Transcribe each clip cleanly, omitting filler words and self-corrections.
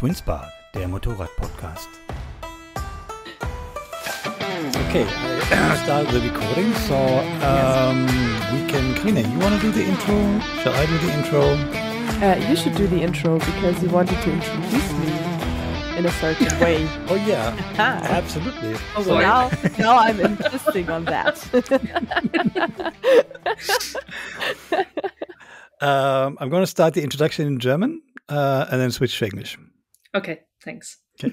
TwinSpark, der Motorrad-Podcast. Okay, I started the recording, so we can. Carina, you want to do the intro? Shall I do the intro? You should do the intro because you wanted to introduce me in a certain way. Oh yeah, absolutely. Oh, so now I'm insisting on that. I'm going to start the introduction in German and then switch to English. Okay, thanks. Okay.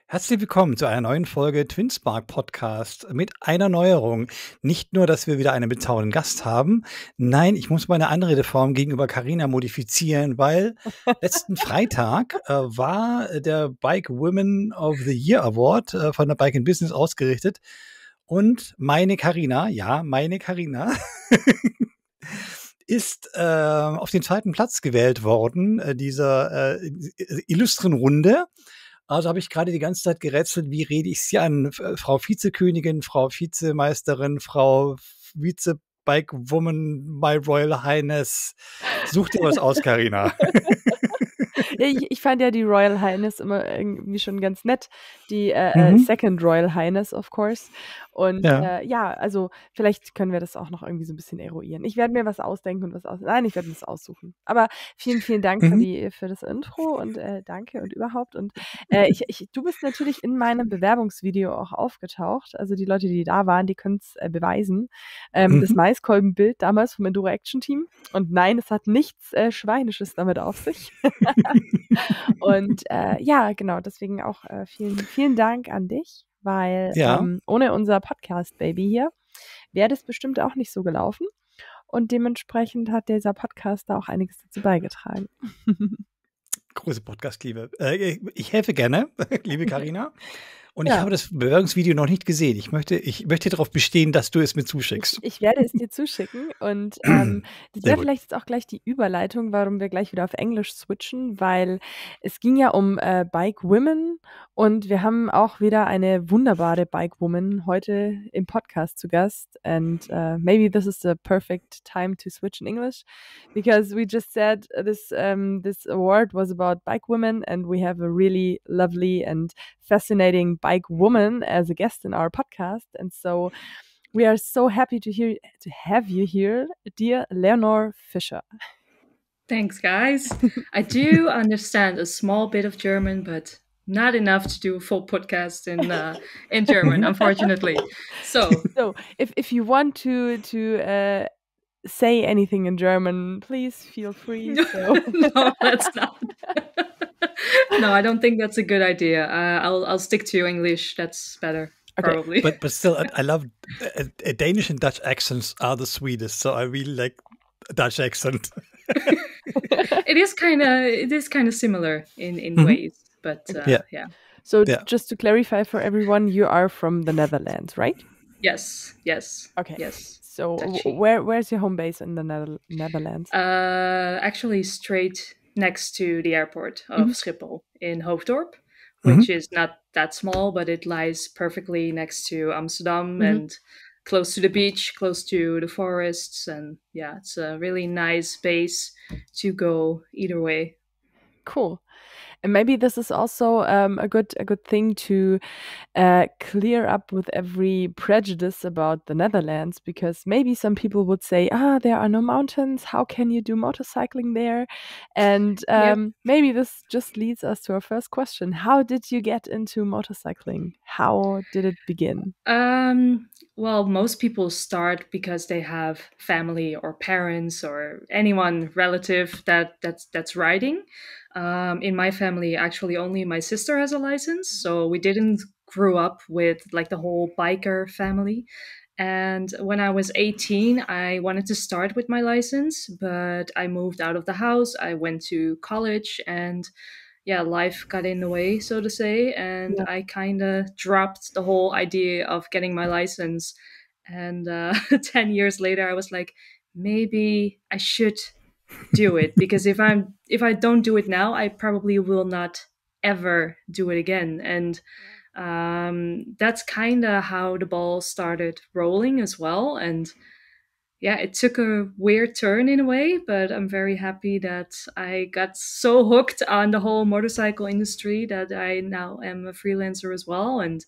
Herzlich willkommen zu einer neuen Folge TwinSpark Podcast mit einer Neuerung. Nicht nur, dass wir wieder einen bezaubernden Gast haben. Nein, ich muss meine Anredeform gegenüber Carina modifizieren, weil letzten Freitag war der Bike Women of the Year Award von der Bike in Business ausgerichtet. Und meine Carina, ist auf den zweiten Platz gewählt worden, dieser illustren Runde. Also habe ich gerade die ganze Zeit gerätselt, wie rede ich sie an? Frau Vizekönigin, Frau Vizemeisterin, Frau Vize-Bike-Woman, My Royal Highness. Such dir was aus, Carina. Ich fand ja die Royal Highness immer irgendwie schon ganz nett. Die Second Royal Highness, of course. Und also vielleicht können wir das auch noch irgendwie so ein bisschen eruieren. Ich werde mir was ausdenken und Nein, ich werde mir das aussuchen. Aber vielen, vielen Dank für das Intro und danke und überhaupt. Und du bist natürlich in meinem Bewerbungsvideo auch aufgetaucht. Also die Leute, die da waren, die können es beweisen. Das Maiskolbenbild damals vom Enduro Action Team. Und nein, es hat nichts Schweinisches damit auf sich. Und genau, deswegen auch vielen, vielen Dank an dich, weil ohne unser Podcast-Baby hier wäre das bestimmt auch nicht so gelaufen. Und dementsprechend hat dieser Podcast da auch einiges dazu beigetragen. Große Podcast-Liebe. Ich helfe gerne, liebe Carina. Und ich habe das Bewerbungsvideo noch nicht gesehen. Ich möchte darauf bestehen, dass du es mir zuschickst. Ich werde es dir zuschicken. Und das wäre vielleicht jetzt auch gleich die Überleitung, warum wir gleich wieder auf Englisch switchen, weil es ging ja um Bike Women und wir haben auch wieder eine wunderbare Bike Woman heute im Podcast zu Gast. And maybe this is the perfect time to switch in English because we just said this award was about bike women and we have a really lovely and fascinating bike woman as a guest in our podcast, and so we are so happy to have you here, dear Leonoor Fischer. Thanks, guys. I do understand a small bit of German, but not enough to do a full podcast in German, unfortunately. So if you want to say anything in German, please feel free. So. No, that's not. No, I don't think that's a good idea. I'll stick to English. That's better, probably. But still, I love Danish and Dutch accents are the sweetest. So I really like Dutch accent. It is kind of similar in ways, but yeah. So just to clarify for everyone, you are from the Netherlands, right? Yes. Okay. Yes. So where's your home base in the Netherlands? Actually, straight next to the airport of Schiphol in Hoofddorp, which is not that small, but it lies perfectly next to Amsterdam and close to the beach, close to the forests. And yeah, it's a really nice base to go either way. Cool. And maybe this is also a good thing to clear up with every prejudice about the Netherlands, because maybe some people would say, there are no mountains. How can you do motorcycling there? And maybe this just leads us to our first question. How did you get into motorcycling? How did it begin? Well, most people start because they have family or parents or anyone relative that's riding. In my family, actually, only my sister has a license, so we didn't grow up with like the whole biker family. And when I was 18, I wanted to start with my license, but I moved out of the house. I went to college, and life got in the way, so to say, and I kind of dropped the whole idea of getting my license. And 10 years later, I was like, maybe I should do it, because if I don't do it now, I probably will not ever do it again. And that's kind of how the ball started rolling as well. And yeah, it took a weird turn in a way, but I'm very happy that I got so hooked on the whole motorcycle industry that I now am a freelancer as well. And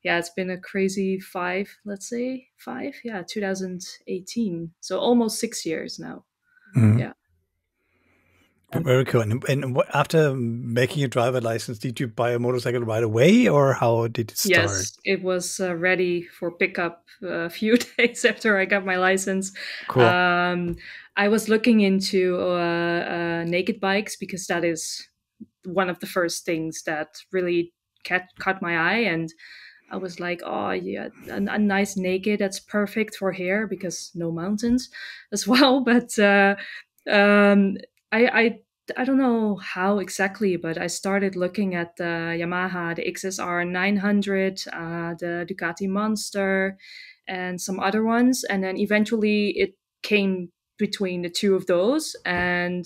yeah, it's been a crazy 2018. So almost 6 years now. Mm-hmm. Yeah. Very cool. And after making a driver license, did you buy a motorcycle right away, or how did it start? Yes, it was ready for pickup a few days after I got my license. Cool. I was looking into naked bikes because that is one of the first things that really caught my eye. And I was like, oh, yeah, a nice naked, that's perfect for here because no mountains as well. But I don't know how exactly, but I started looking at the Yamaha, the XSR 900, the Ducati Monster, and some other ones. And then eventually it came between the two of those. And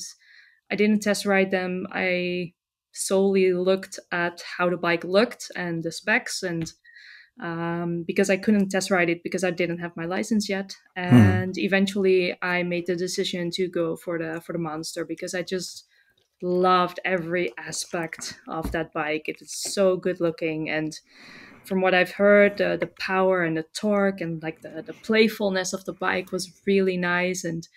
I didn't test ride them. I solely looked at how the bike looked and the specs, and because I couldn't test ride it because I didn't have my license yet. And eventually I made the decision to go for the Monster because I just loved every aspect of that bike. It is so good looking, and from what I've heard, the power and the torque and like the playfulness of the bike was really nice. And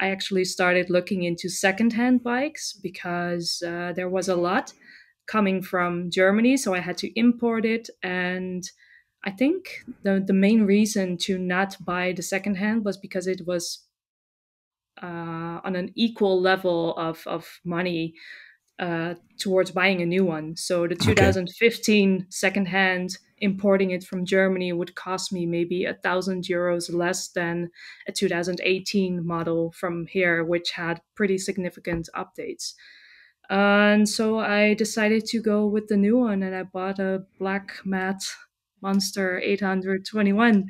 I actually started looking into secondhand bikes because there was a lot coming from Germany, so I had to import it. And I think the main reason to not buy the secondhand was because it was on an equal level of money towards buying a new one. So the 2015 secondhand, importing it from Germany would cost me maybe €1,000 less than a 2018 model from here, which had pretty significant updates. And so I decided to go with the new one, and I bought a black matte Monster 821.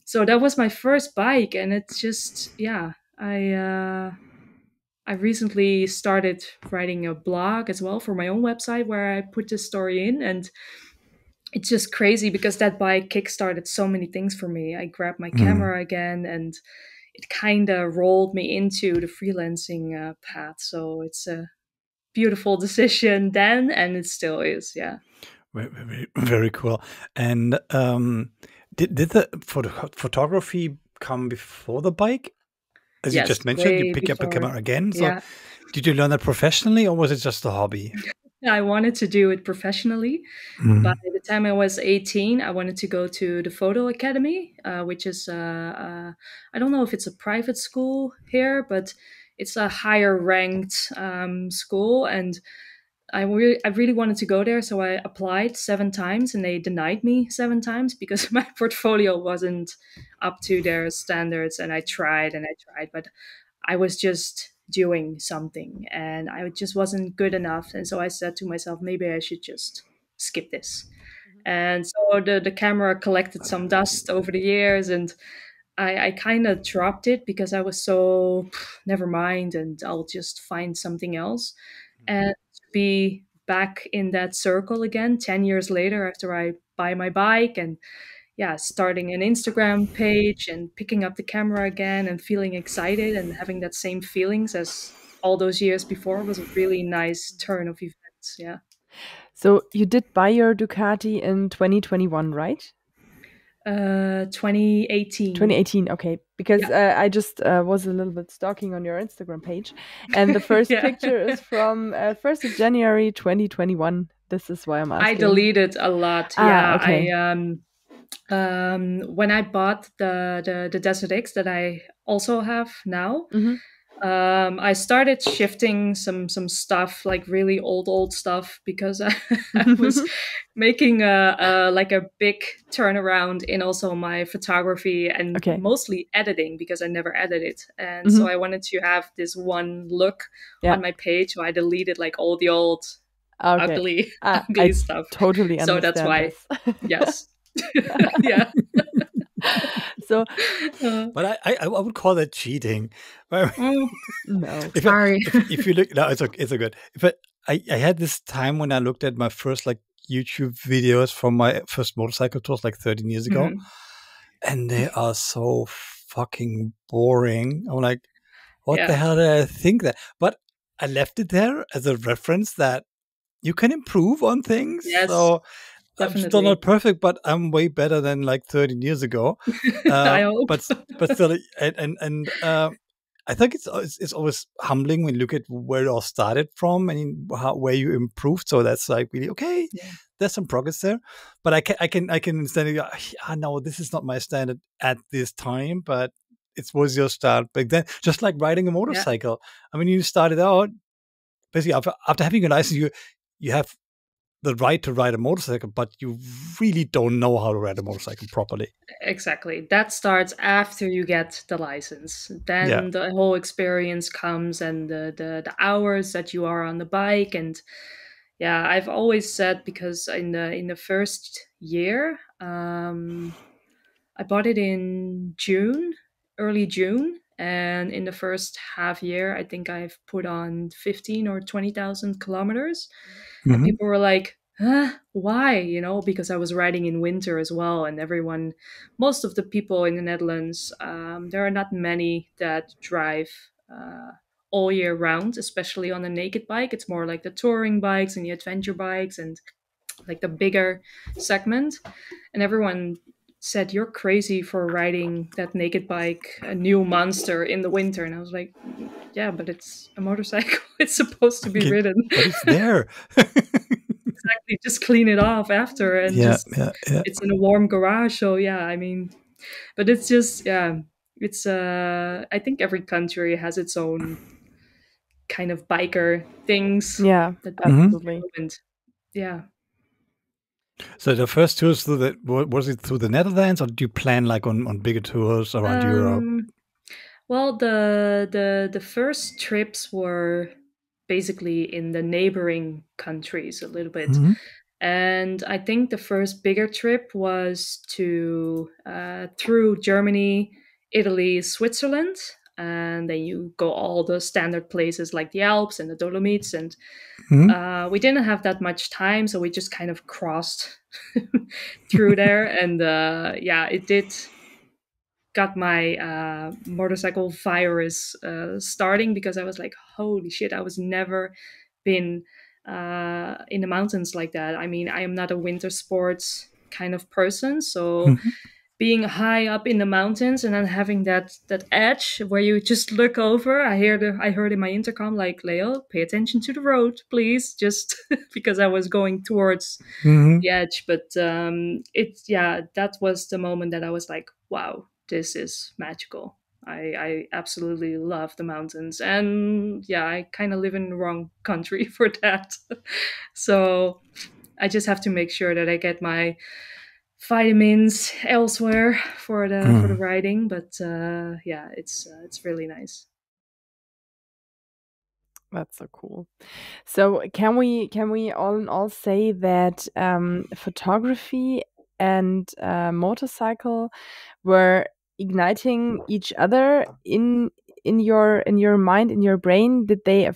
So that was my first bike, and it's just, yeah, I recently started writing a blog as well for my own website where I put this story in, and it's just crazy because that bike kickstarted so many things for me. I grabbed my camera again, and it kind of rolled me into the freelancing path. So it's a beautiful decision then, and it still is. Yeah. Very, very, very cool. And did the photography come before the bike? As Yes, you just mentioned, you pick up a camera again. So did you learn that professionally, or was it just a hobby? I wanted to do it professionally. By the time I was 18, I wanted to go to the Photo Academy, which is, I don't know if it's a private school here, but it's a higher ranked school. And I really wanted to go there. So I applied 7 times and they denied me 7 times because my portfolio wasn't up to their standards. And I tried, but I was just doing something and I just wasn't good enough. And so I said to myself, maybe I should just skip this. And so the camera collected some dust over the years, and I kind of dropped it because I was so, never mind, and I'll just find something else. And to be back in that circle again 10 years later after I buy my bike and starting an Instagram page and picking up the camera again and feeling excited and having that same feelings as all those years before was a really nice turn of events. Yeah. So you did buy your Ducati in 2021, right? 2018. 2018, okay. Because I just was a little bit stalking on your Instagram page, and the first picture is from 1st of January 2021. This is why I'm asking. I deleted a lot. Okay. When I bought the Desert X that I also have now, I started shifting some stuff, like really old stuff, because I was making a big turnaround in also my photography and mostly editing because I never edited. And so I wanted to have this one look on my page. So I deleted like all the old ugly stuff. Totally understand. So that's why. Yes. Yeah. So, but I would call that cheating. No, sorry. If you look, no, it's okay, it's good. But I had this time when I looked at my first like YouTube videos from my first motorcycle tours like 13 years ago, and they are so fucking boring. I'm like, what the hell did I think that? But I left it there as a reference that you can improve on things. Yes, so definitely. I'm still not perfect, but I'm way better than like 13 years ago. I hope. But still, and I think it's always humbling when you look at where it all started from and where you improved. So that's like really okay. Yeah. There's some progress there, but I can understand. No, this is not my standard at this time, but it was your start back then. Just like riding a motorcycle. Yeah. I mean, you started out basically after having a license, you have the right to ride a motorcycle, but you really don't know how to ride a motorcycle properly. Exactly. That starts after you get the license. Then the whole experience comes, and the hours that you are on the bike. And I've always said, because in the first year, I bought it in early June. And in the first half year, I think I've put on 15 or 20,000 kilometers. Mm-hmm. And people were like, why? Because I was riding in winter as well. And most of the people in the Netherlands, there are not many that drive all year round, especially on a naked bike. It's more like the touring bikes and the adventure bikes and like the bigger segment. And everyone said, you're crazy for riding that naked bike, a new monster, in the winter. And I was like, yeah, but it's a motorcycle. It's supposed to be ridden. But it's there. Exactly. Just clean it off after. And it's in a warm garage. So but it's just, it's, I think every country has its own kind of biker things. Yeah, absolutely. Yeah. So the first tours was it through the Netherlands, or did you plan like on bigger tours around Europe? Well, the first trips were basically in the neighboring countries a little bit. Mm-hmm. And I think the first bigger trip was through Germany, Italy, Switzerland. And then you go all the standard places like the Alps and the Dolomites. And we didn't have that much time, so we just kind of crossed through there. And it did got my motorcycle virus starting, because I was like, holy shit, I was never been in the mountains like that. I mean, I am not a winter sports kind of person, so being high up in the mountains and then having that edge where you just look over, I heard in my intercom, like, Leo, pay attention to the road, please, just because I was going towards the edge. But that was the moment that I was like, wow, this is magical. I absolutely love the mountains. And I kind of live in the wrong country for that. So I just have to make sure that I get my vitamins elsewhere for the riding. But it's really nice. That's so cool. So can we all in all say that photography and motorcycle were igniting each other in your mind, in your brain? Did they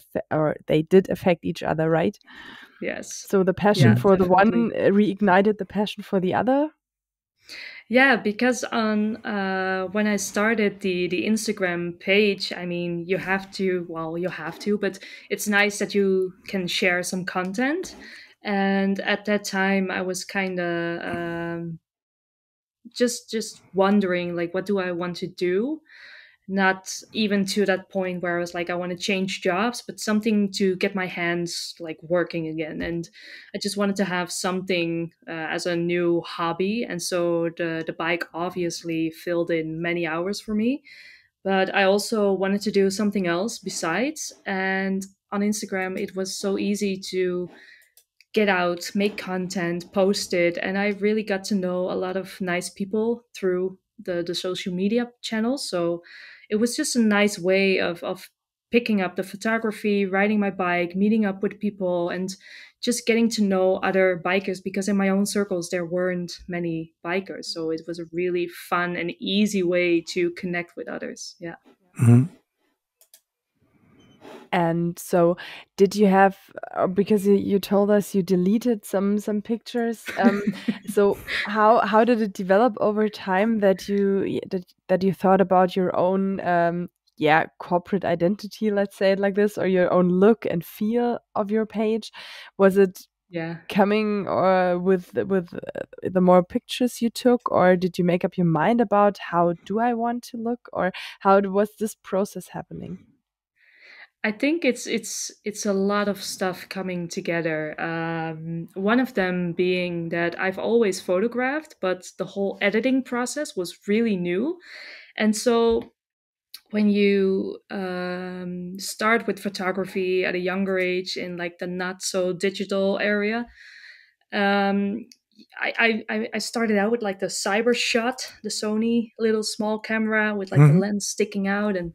they did affect each other, right? Yes. So the passion for definitely. The one reignited the passion for the other. Yeah, because on when I started the Instagram page, I mean, you have to, but it's nice that you can share some content. And at that time, I was kind of just wondering, like, what do I want to do? Not even to that point where I was like, I want to change jobs, but something to get my hands like working again. And I just wanted to have something as a new hobby. And so the bike obviously filled in many hours for me. But I also wanted to do something else besides. And on Instagram, it was so easy to get out, make content, post it. And I really got to know a lot of nice people through the social media channels. So it was just a nice way of picking up the photography, riding my bike, meeting up with people, and just getting to know other bikers, because in my own circles, there weren't many bikers. So it was a really fun and easy way to connect with others. Yeah. Mm-hmm. And so did you have, because you told us you deleted some pictures, so how did it develop over time that you thought about your own corporate identity, let's say it like this, or your own look and feel of your page? Was it coming with the more pictures you took, or did you make up your mind about how do I want to look, or how was this process happening? I think it's a lot of stuff coming together. One of them being that I've always photographed, but the whole editing process was really new. And so when you start with photography at a younger age in like the not so digital area, I started out with like the cyber shot, the Sony little small camera with like the lens sticking out, and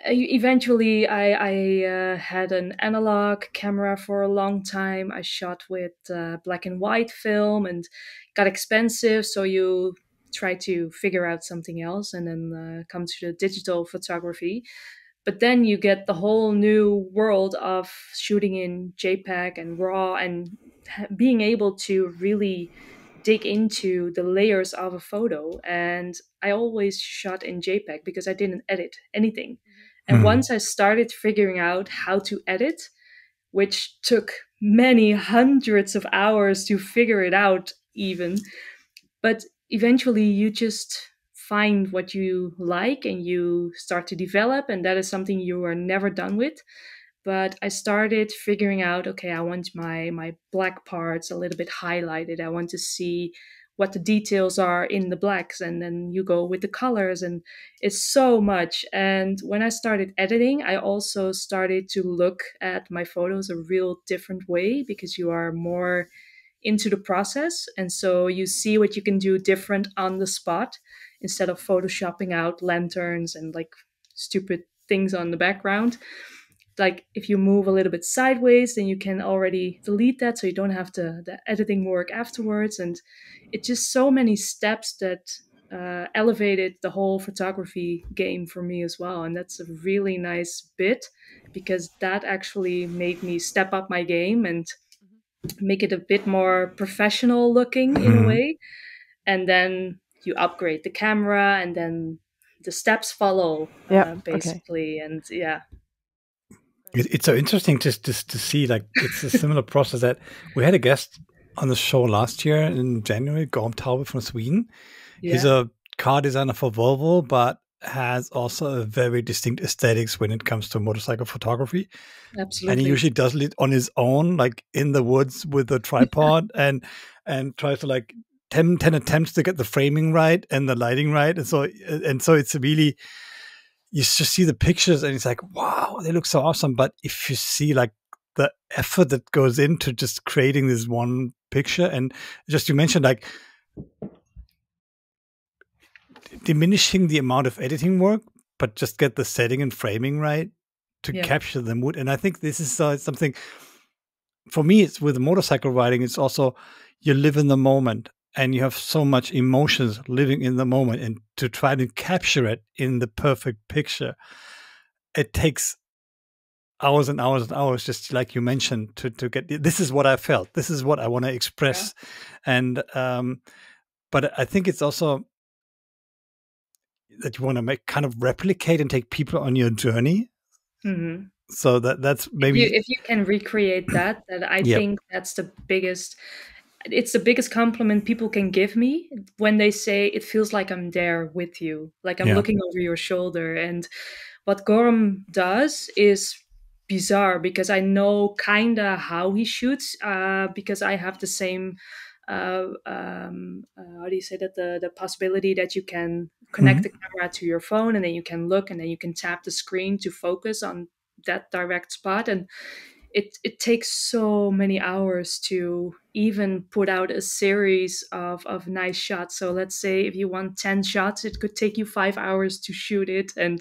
eventually I had an analog camera for a long time. I shot with black and white film, and got expensive, so you try to figure out something else and then come to the digital photography. But then you get the whole new world of shooting in JPEG and RAW, and being able to really dig into the layers of a photo. And I always shot in JPEG because I didn't edit anything. And once I started figuring out how to edit, which took many hundreds of hours to figure it out even, but eventually you just find what you like and you start to develop, and that is something you are never done with. But I started figuring out, okay, I want my black parts a little bit highlighted. I want to see what the details are in the blacks, and then you go with the colors, and it's so much. And when I started editing, I also started to look at my photos a real different way, because you are more into the process, and so you see what you can do different on the spot instead of photoshopping out lanterns and like stupid things on the background. Like if you move a little bit sideways, then you can already delete that, so you don't have the editing work afterwards. And it's just so many steps that elevated the whole photography game for me as well. And that's a really nice bit, because that actually made me step up my game and make it a bit more professional looking in a way. And then you upgrade the camera, and then the steps follow, basically. Okay. And yeah. It's so interesting just to see, like, it's a similar process that we had a guest on the show last year in January, Gorm Taube from Sweden. Yeah. He's a car designer for Volvo, but has also a very distinct aesthetics when it comes to motorcycle photography. Absolutely. And he usually does it on his own, like in the woods with a tripod and tries to like 10 attempts to get the framing right and the lighting right. And so it's really, you just see the pictures and it's like, wow, they look so awesome. But if you see like the effort that goes into just creating this one picture, and just you mentioned like diminishing the amount of editing work, but just get the setting and framing right to capture the mood. And I think this is something for me, it's with motorcycle riding, it's also you live in the moment. And you have so much emotions living in the moment, and to try to capture it in the perfect picture, it takes hours and hours and hours, just like you mentioned, to get, this is what I felt, this is what I want to express. Yeah. And, but I think it's also that you want to make kind of replicate and take people on your journey. Mm-hmm. So that's maybe. If you can recreate that I think that's the biggest. It's the biggest compliment people can give me, when they say it feels like I'm there with you, like I'm looking over your shoulder. And what Gorm does is bizarre, because I know kind of how he shoots, because I have the same, how do you say that, the possibility that you can connect the camera to your phone, and then you can look, and then you can tap the screen to focus on that direct spot. And it takes so many hours to even put out a series of nice shots. So let's say if you want 10 shots, it could take you 5 hours to shoot it and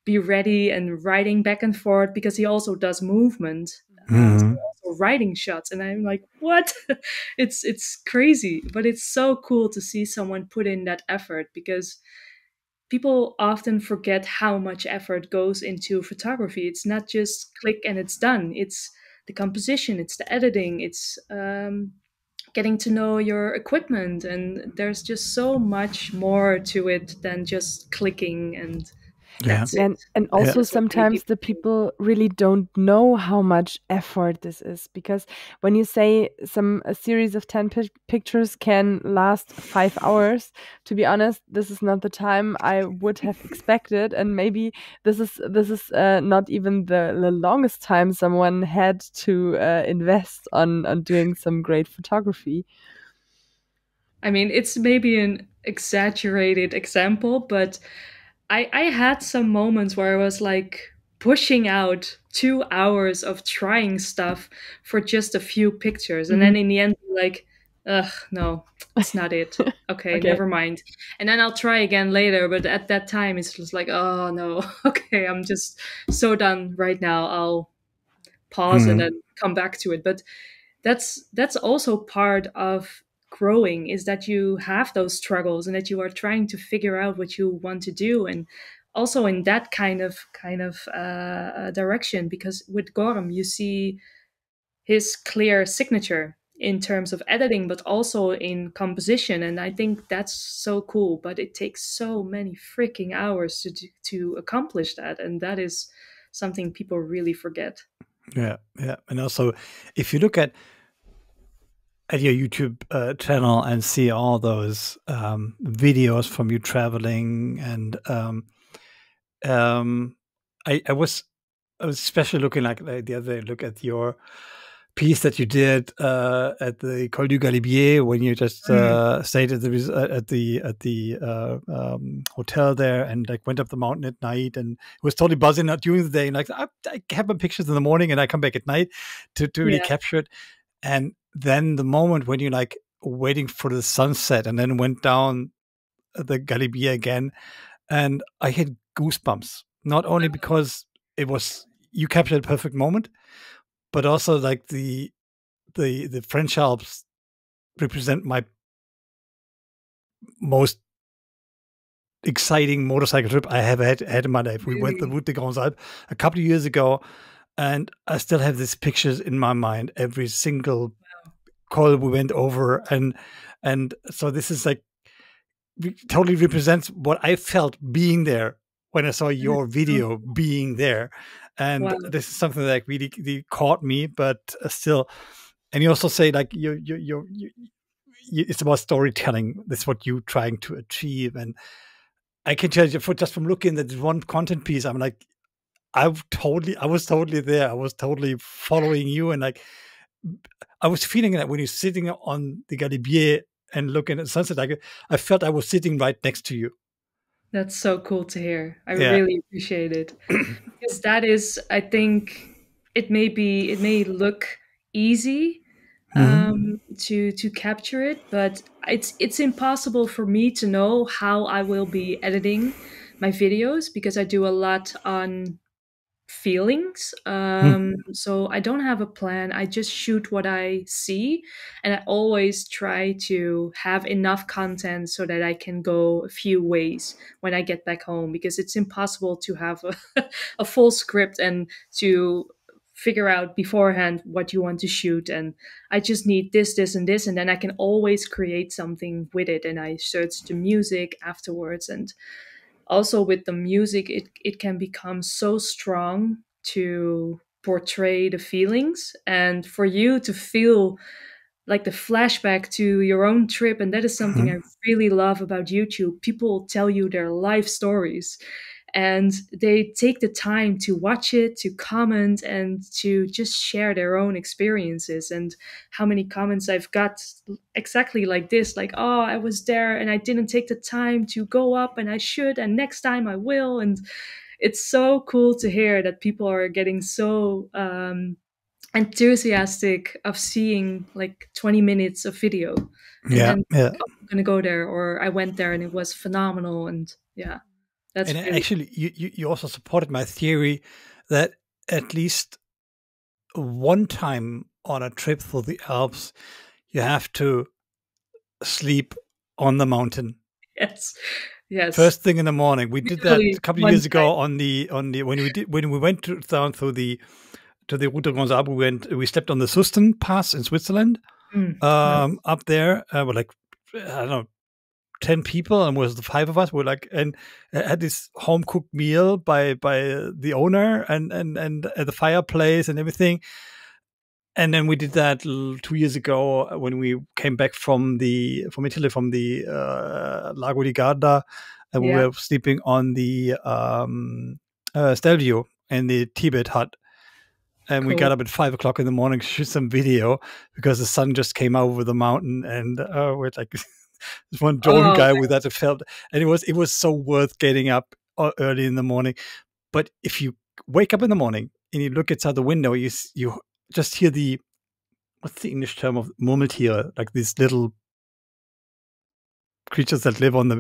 be ready and riding back and forth, because he also does movement. So also writing shots. And I'm like, what? It's crazy, but it's so cool to see someone put in that effort, because people often forget how much effort goes into photography. It's not just click and it's done. It's the composition, it's the editing, it's getting to know your equipment, and there's just so much more to it than just clicking and that's it. And also sometimes the people really don't know how much effort this is, because when you say a series of 10 pictures can last 5 hours, to be honest, this is not the time I would have expected, and maybe this is not even the longest time someone had to invest on doing some great photography. I mean, it's maybe an exaggerated example, but I had some moments where I was like pushing out 2 hours of trying stuff for just a few pictures. And then in the end, like, ugh, no, it's not it. Okay, never mind. And then I'll try again later. But at that time, it's just like, oh, no, okay, I'm just so done right now. I'll pause and then come back to it. But that's also part of growing, is that you have those struggles and that you are trying to figure out what you want to do, and also in that kind of direction, because with Gorm you see his clear signature in terms of editing but also in composition, and I think that's so cool. But it takes so many freaking hours to accomplish that, and that is something people really forget. Yeah. And also, if you look at your YouTube channel and see all those videos from you traveling, and I was especially looking like the other day, look at your piece that you did at the Col du Galibier, when you just stayed at the hotel there and like went up the mountain at night, and it was totally buzzing out during the day. And like I have my pictures in the morning and I come back at night to really capture it. And then the moment when you're like waiting for the sunset and then went down the Galibier again, and I had goosebumps, not only because you captured a perfect moment, but also like the French Alps represent my most exciting motorcycle trip I have had in my life. We went the Route des Grands Alpes a couple of years ago, and I still have these pictures in my mind. Every single col we went over, and so this is like totally represents what I felt being there when I saw your video being there. And this is something that really caught me, but still. And you also say like it's about storytelling. That's what you're trying to achieve. And I can tell you, just from looking at this one content piece, I'm like, I was totally there. I was totally following you, and like I was feeling that when you're sitting on the Galibier and looking at the sunset, I felt I was sitting right next to you. That's so cool to hear. I really appreciate it. Because that is, I think it may look easy to capture it, but it's impossible for me to know how I will be editing my videos, because I do a lot on feelings. So I don't have a plan. I just shoot what I see, and I always try to have enough content so that I can go a few ways when I get back home, because it's impossible to have a full script and to figure out beforehand what you want to shoot. And I just need this and this, and then I can always create something with it, and I search the music afterwards. And also with the music, it can become so strong to portray the feelings and for you to feel like the flashback to your own trip. And that is something I really love about YouTube. People tell you their life stories, and they take the time to watch it, to comment, and to just share their own experiences. And how many comments I've got exactly like this, like, oh, I was there and I didn't take the time to go up, and I should, and next time I will. And it's so cool to hear that people are getting so enthusiastic of seeing like 20 minutes of video. And I'm gonna go there, or I went there and it was phenomenal. And that's really actually you also supported my theory that at least one time on a trip through the Alps you have to sleep on the mountain. Yes. Yes. First thing in the morning. We did that a couple of years ago on the when we went down to the Route de Gonzague. We stepped on the Susten Pass in Switzerland. Nice. Up there, we're like, I don't know, 10 people, and was the 5 of us. We're like, and had this home cooked meal by the owner and at the fireplace and everything. And then we did that 2 years ago when we came back from Italy, from the Lago di Garda, and we were sleeping on the Stelvio in the Tibet hut. And we got up at 5 o'clock in the morning to shoot some video because the sun just came over the mountain, and we're like this one drone guy with that felt, and it was so worth getting up early in the morning. But if you wake up in the morning and you look outside the window, you just hear what's the English term of Murmeltiere, like these little creatures that live on the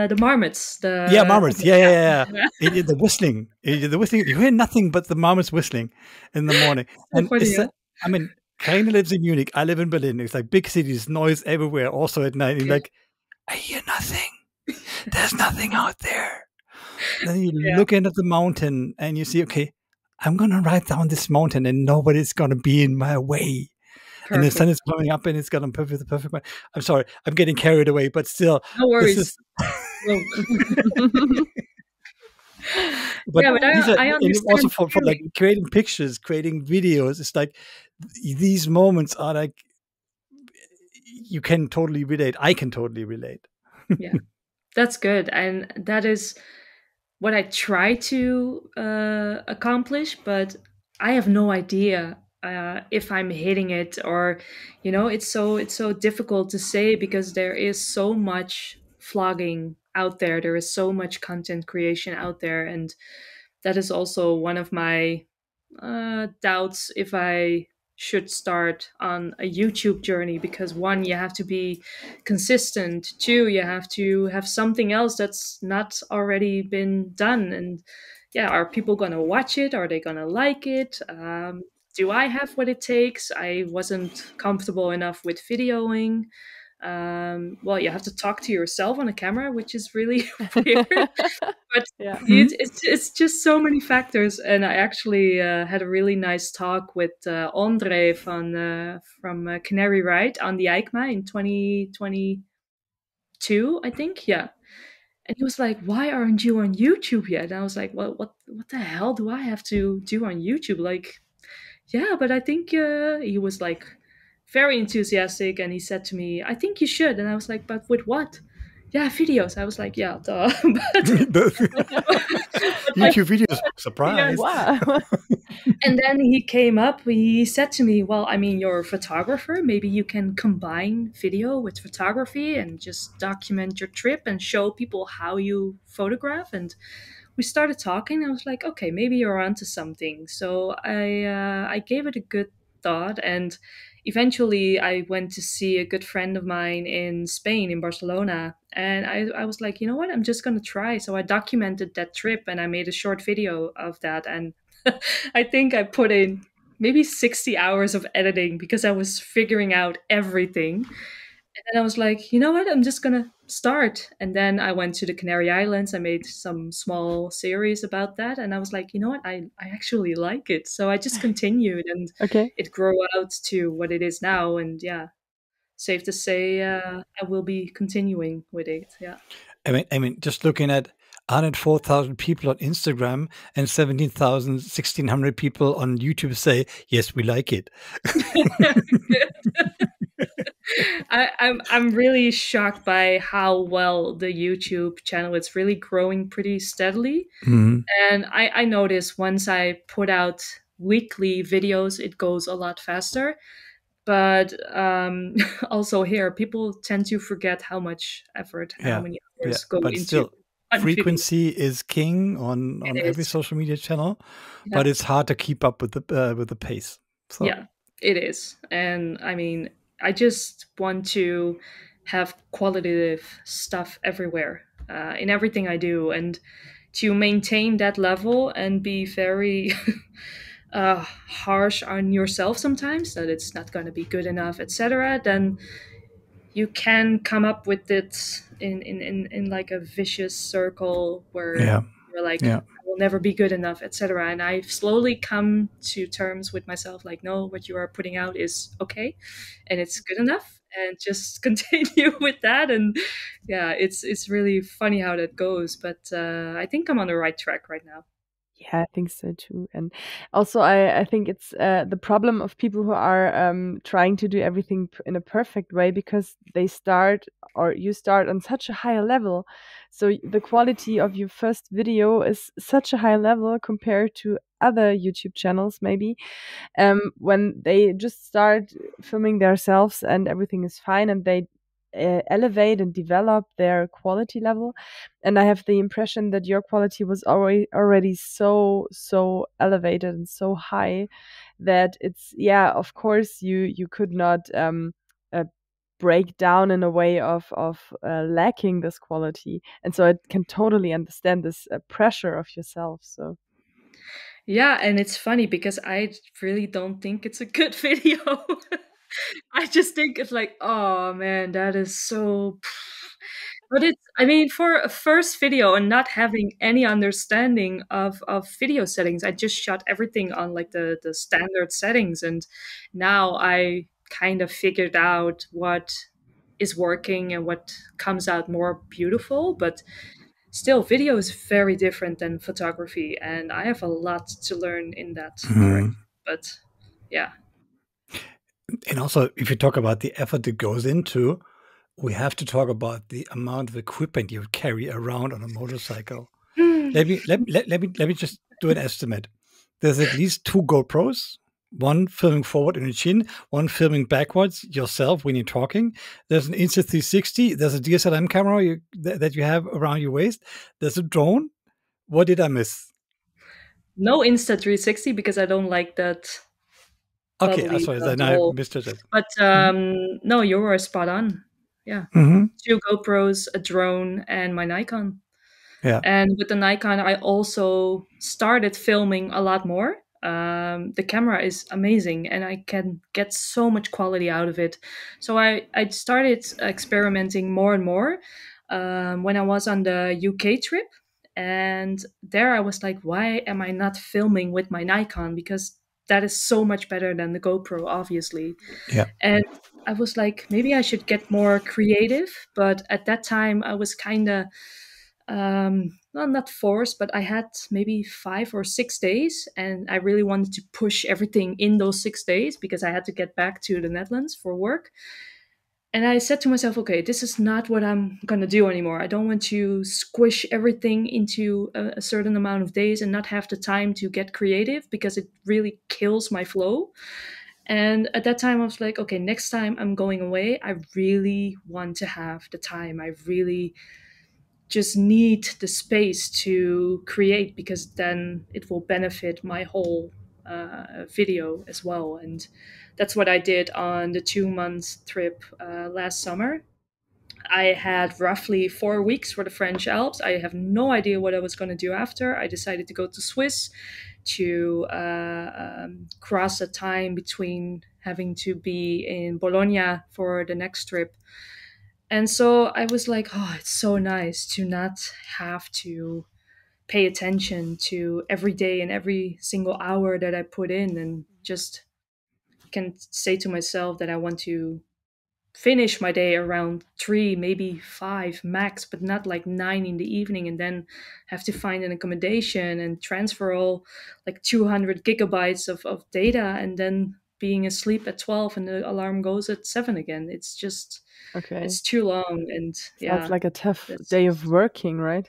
the marmots. Marmots. Yeah. The whistling. You hear nothing but the marmots whistling in the morning. And I mean, Carina lives in Munich. I live in Berlin. It's like big cities, noise everywhere. Also at night, you're like, I hear nothing. There's nothing out there. Then you look into the mountain and you see, okay, I'm gonna ride down this mountain and nobody's gonna be in my way. Perfect. And the sun is coming up and it's got the perfect way. I'm sorry, I'm getting carried away, but still. No worries. But I understand. Also for like creating pictures, creating videos, it's like these moments are like, you can totally relate. I can totally relate. Yeah, that's good. And that is what I try to accomplish, but I have no idea if I'm hitting it, or it's so difficult to say because there is so much vlogging out there. There is so much content creation out there, and that is also one of my doubts if I should start on a YouTube journey, because 1, you have to be consistent. 2, you have to have something else that's not already been done. And are people going to watch it? Are they going to like it? Do I have what it takes? I wasn't comfortable enough with videoing. You have to talk to yourself on a camera, which is really weird. But it's just so many factors. And I actually had a really nice talk with Andre from Canary Ride on the EICMA in 2022, I think. Yeah. And he was like, why aren't you on YouTube yet? And I was like, well, what the hell do I have to do on YouTube? Like, but I think he was like very enthusiastic, and he said to me, I think you should. And I was like, but with what? Videos. I was like, duh. YouTube videos, surprise. Wow. And then he said to me, well, I mean, you're a photographer. Maybe you can combine video with photography and just document your trip and show people how you photograph. And we started talking. I was like, okay, maybe you're onto something. So I gave it a good thought, and eventually I went to see a good friend of mine in Spain, in Barcelona, and I was like, you know what, I'm just going to try. So I documented that trip and I made a short video of that, and I think I put in maybe 60 hours of editing because I was figuring out everything. And then I was like, you know what, I'm just going to start. And then I went to the Canary Islands. I made some small series about that. And I was like, you know what, I actually like it. So I just continued, and it grew out to what it is now. And safe to say, I will be continuing with it. Yeah. I mean, just looking at 104,000 people on Instagram and 17,000, 1,600 people on YouTube say, yes, we like it. I'm really shocked by how well the YouTube channel is really growing pretty steadily. Mm-hmm. And I notice once I put out weekly videos, it goes a lot faster. But also here, people tend to forget how much effort, how many hours go into still, frequency is king on every social media channel, but it's hard to keep up with the pace. So. Yeah, it is. And I mean, I just want to have qualitative stuff everywhere, in everything I do, and to maintain that level and be very harsh on yourself sometimes, that it's not going to be good enough, etc. Then you can come up with it in like a vicious circle where you're like, I will never be good enough, etc. And I've slowly come to terms with myself, like, no, what you are putting out is okay, and it's good enough, and just continue with that. And yeah, it's really funny how that goes, but I think I'm on the right track right now. Yeah, I think so too. And also, I think it's the problem of people who are trying to do everything in a perfect way, because they start, or you start on such a high level. So the quality of your first video is such a high level compared to other YouTube channels, maybe, when they just start filming themselves and everything is fine, and they elevate and develop their quality level. And I have the impression that your quality was already so elevated and so high that it's, yeah, of course you could not break down in a way of lacking this quality. And so I can totally understand this pressure of yourself. So yeah, and it's funny because I really don't think it's a good video. I just think it's like, oh man, that is so. But it's, I mean, for a first video and not having any understanding of video settings, I just shot everything on like the standard settings. And now I kind of figured out what is working and what comes out more beautiful. But still, video is very different than photography. And I have a lot to learn in that direction. But yeah. And also, if you talk about the effort that goes into, we have to talk about the amount of equipment you carry around on a motorcycle. Let me just do an estimate. There's at least 2 GoPros, one filming forward in the chin, one filming backwards yourself when you're talking. There's an Insta360. There's a DSLM camera that you have around your waist. There's a drone. What did I miss? No Insta360 because I don't like that. Okay, sorry, then I missed it. But no, you were spot on. Yeah. 2 GoPros, a drone, and my Nikon. Yeah. And with the Nikon, I also started filming a lot more. The camera is amazing, and I can get so much quality out of it. So I started experimenting more and more when I was on the UK trip. And there I was like, why am I not filming with my Nikon? Because that is so much better than the GoPro, obviously. Yeah. And I was like, maybe I should get more creative. But at that time, I was kind of, well, not forced, but I had maybe 5 or 6 days. And I really wanted to push everything in those 6 days because I had to get back to the Netherlands for work. And I said to myself, okay, this is not what I'm going to do anymore. I don't want to squish everything into a certain amount of days and not have the time to get creative because it really kills my flow. And at that time, I was like, okay, next time I'm going away, I really want to have the time. I really just need the space to create because then it will benefit my whole video as well. And that's what I did on the 2-month trip last summer. I had roughly 4 weeks for the French Alps. I have no idea what I was going to do after. I decided to go to Swiss to cross the time between having to be in Bologna for the next trip. And so I was like, oh, it's so nice to not have to pay attention to every day and every single hour that I put in, and just can say to myself that I want to finish my day around 3, maybe 5 max, but not like 9 in the evening, and then have to find an accommodation and transfer all like 200 gigabytes of data, and then being asleep at 12 and the alarm goes at 7 again. It's just, it's too long. And sounds like a tough day of working, right?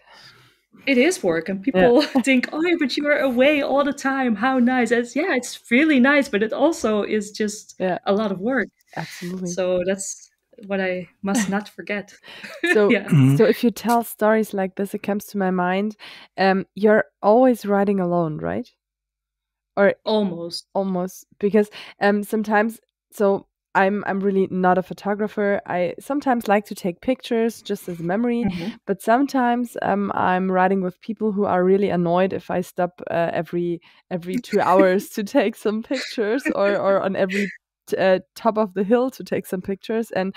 It is work, and people think, oh, but you are away all the time. How nice. It's really nice, but it also is just a lot of work. Absolutely. So that's what I must not forget. So, so if you tell stories like this, it comes to my mind, you're always riding alone, right? Or almost, because sometimes, so I'm really not a photographer. I sometimes like to take pictures just as a memory, but sometimes I'm riding with people who are really annoyed if I stop every 2 hours to take some pictures, or on every top of the hill to take some pictures. And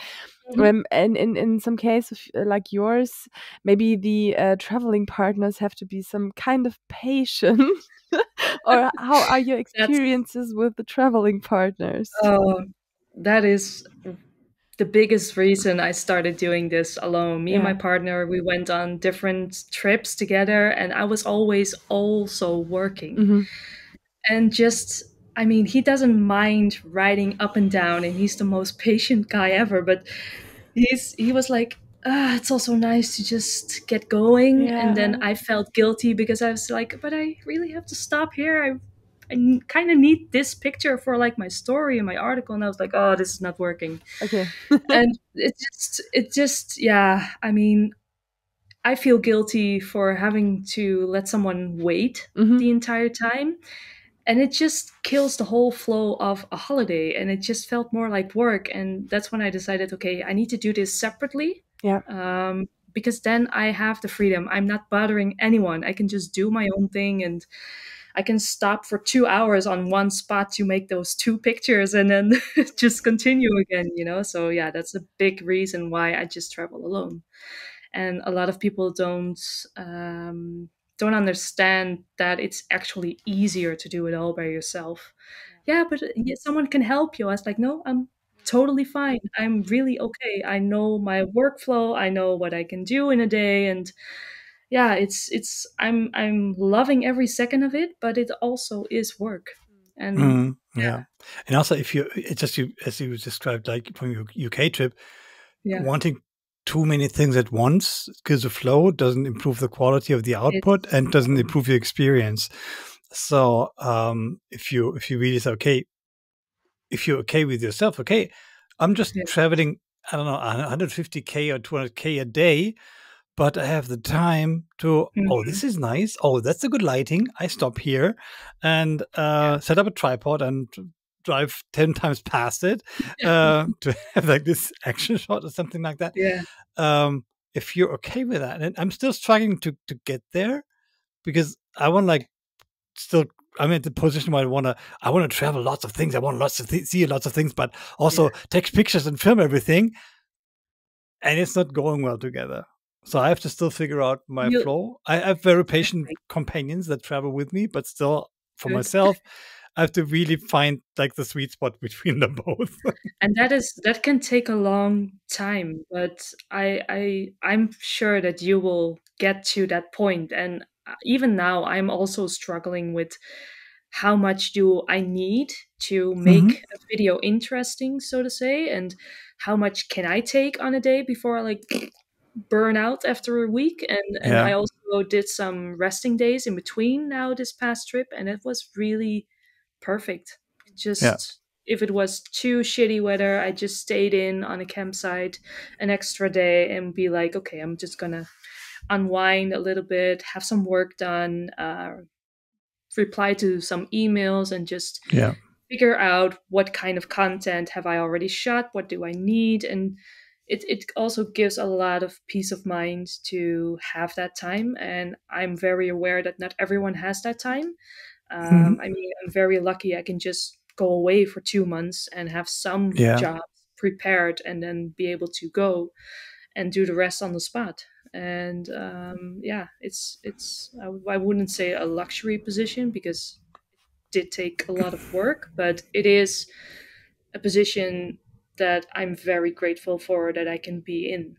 in some cases like yours, maybe the traveling partners have to be some kind of patient. Or how are your experiences with the traveling partners? Oh, that is the biggest reason I started doing this alone. Me and my partner, we went on different trips together, and I was always also working. And just, I mean, he doesn't mind riding up and down, and he's the most patient guy ever, but he was like, it's also nice to just get going. And then I felt guilty because I was like, but I really have to stop here. I kind of need this picture for like my story and my article. And I was like, oh, this is not working. Okay. And it just, yeah, I mean, I feel guilty for having to let someone wait the entire time. And it just kills the whole flow of a holiday. And it just felt more like work. And that's when I decided, okay, I need to do this separately. Because then I have the freedom. I'm not bothering anyone. I can just do my own thing, and I can stop for 2 hours on one spot to make those 2 pictures and then just continue again, you know? So yeah, that's a big reason why I just travel alone. And a lot of people don't understand that it's actually easier to do it all by yourself. Yeah, but someone can help you. I was like, no, I'm totally fine. I'm really okay. I know my workflow. I know what I can do in a day, and yeah, I'm loving every second of it, but it also is work. And and also if you as you described, like from your UK trip, wanting too many things at once kills the flow, doesn't improve the quality of the output, and doesn't improve your experience. So if you really say, okay, if you're okay with yourself, okay, I'm just traveling, I don't know, 150K or 200K a day, but I have the time to, oh, this is nice. Oh, that's a good lighting. I stop here and set up a tripod and drive 10 times past it to have like this action shot or something like that. If you're okay with that, and I'm still struggling to get there, because I want I'm in the position where I want to travel lots of things. I want see lots of things, but also take pictures and film everything. And it's not going well together. So I have to still figure out my flow. I have very patient companions that travel with me, but still for myself, I have to really find like the sweet spot between them both. And that can take a long time, but I'm sure that you will get to that point. And even now, I'm also struggling with how much do I need to make a video interesting, so to say, and how much can I take on a day before I burn out after a week. And I also did some resting days in between now this past trip, and it was really perfect. Just if it was too shitty weather, I just stayed in on a campsite an extra day and be like, okay, I'm just gonna unwind a little bit, have some work done, reply to some emails, and just figure out what kind of content have I already shot, what do I need. And it also gives a lot of peace of mind to have that time. And I'm very aware that not everyone has that time. I mean, I'm very lucky. I can just go away for 2 months and have some jobs prepared, and then be able to go and do the rest on the spot. And I wouldn't say a luxury position, because it did take a lot of work, but it is a position that I'm very grateful for that I can be in.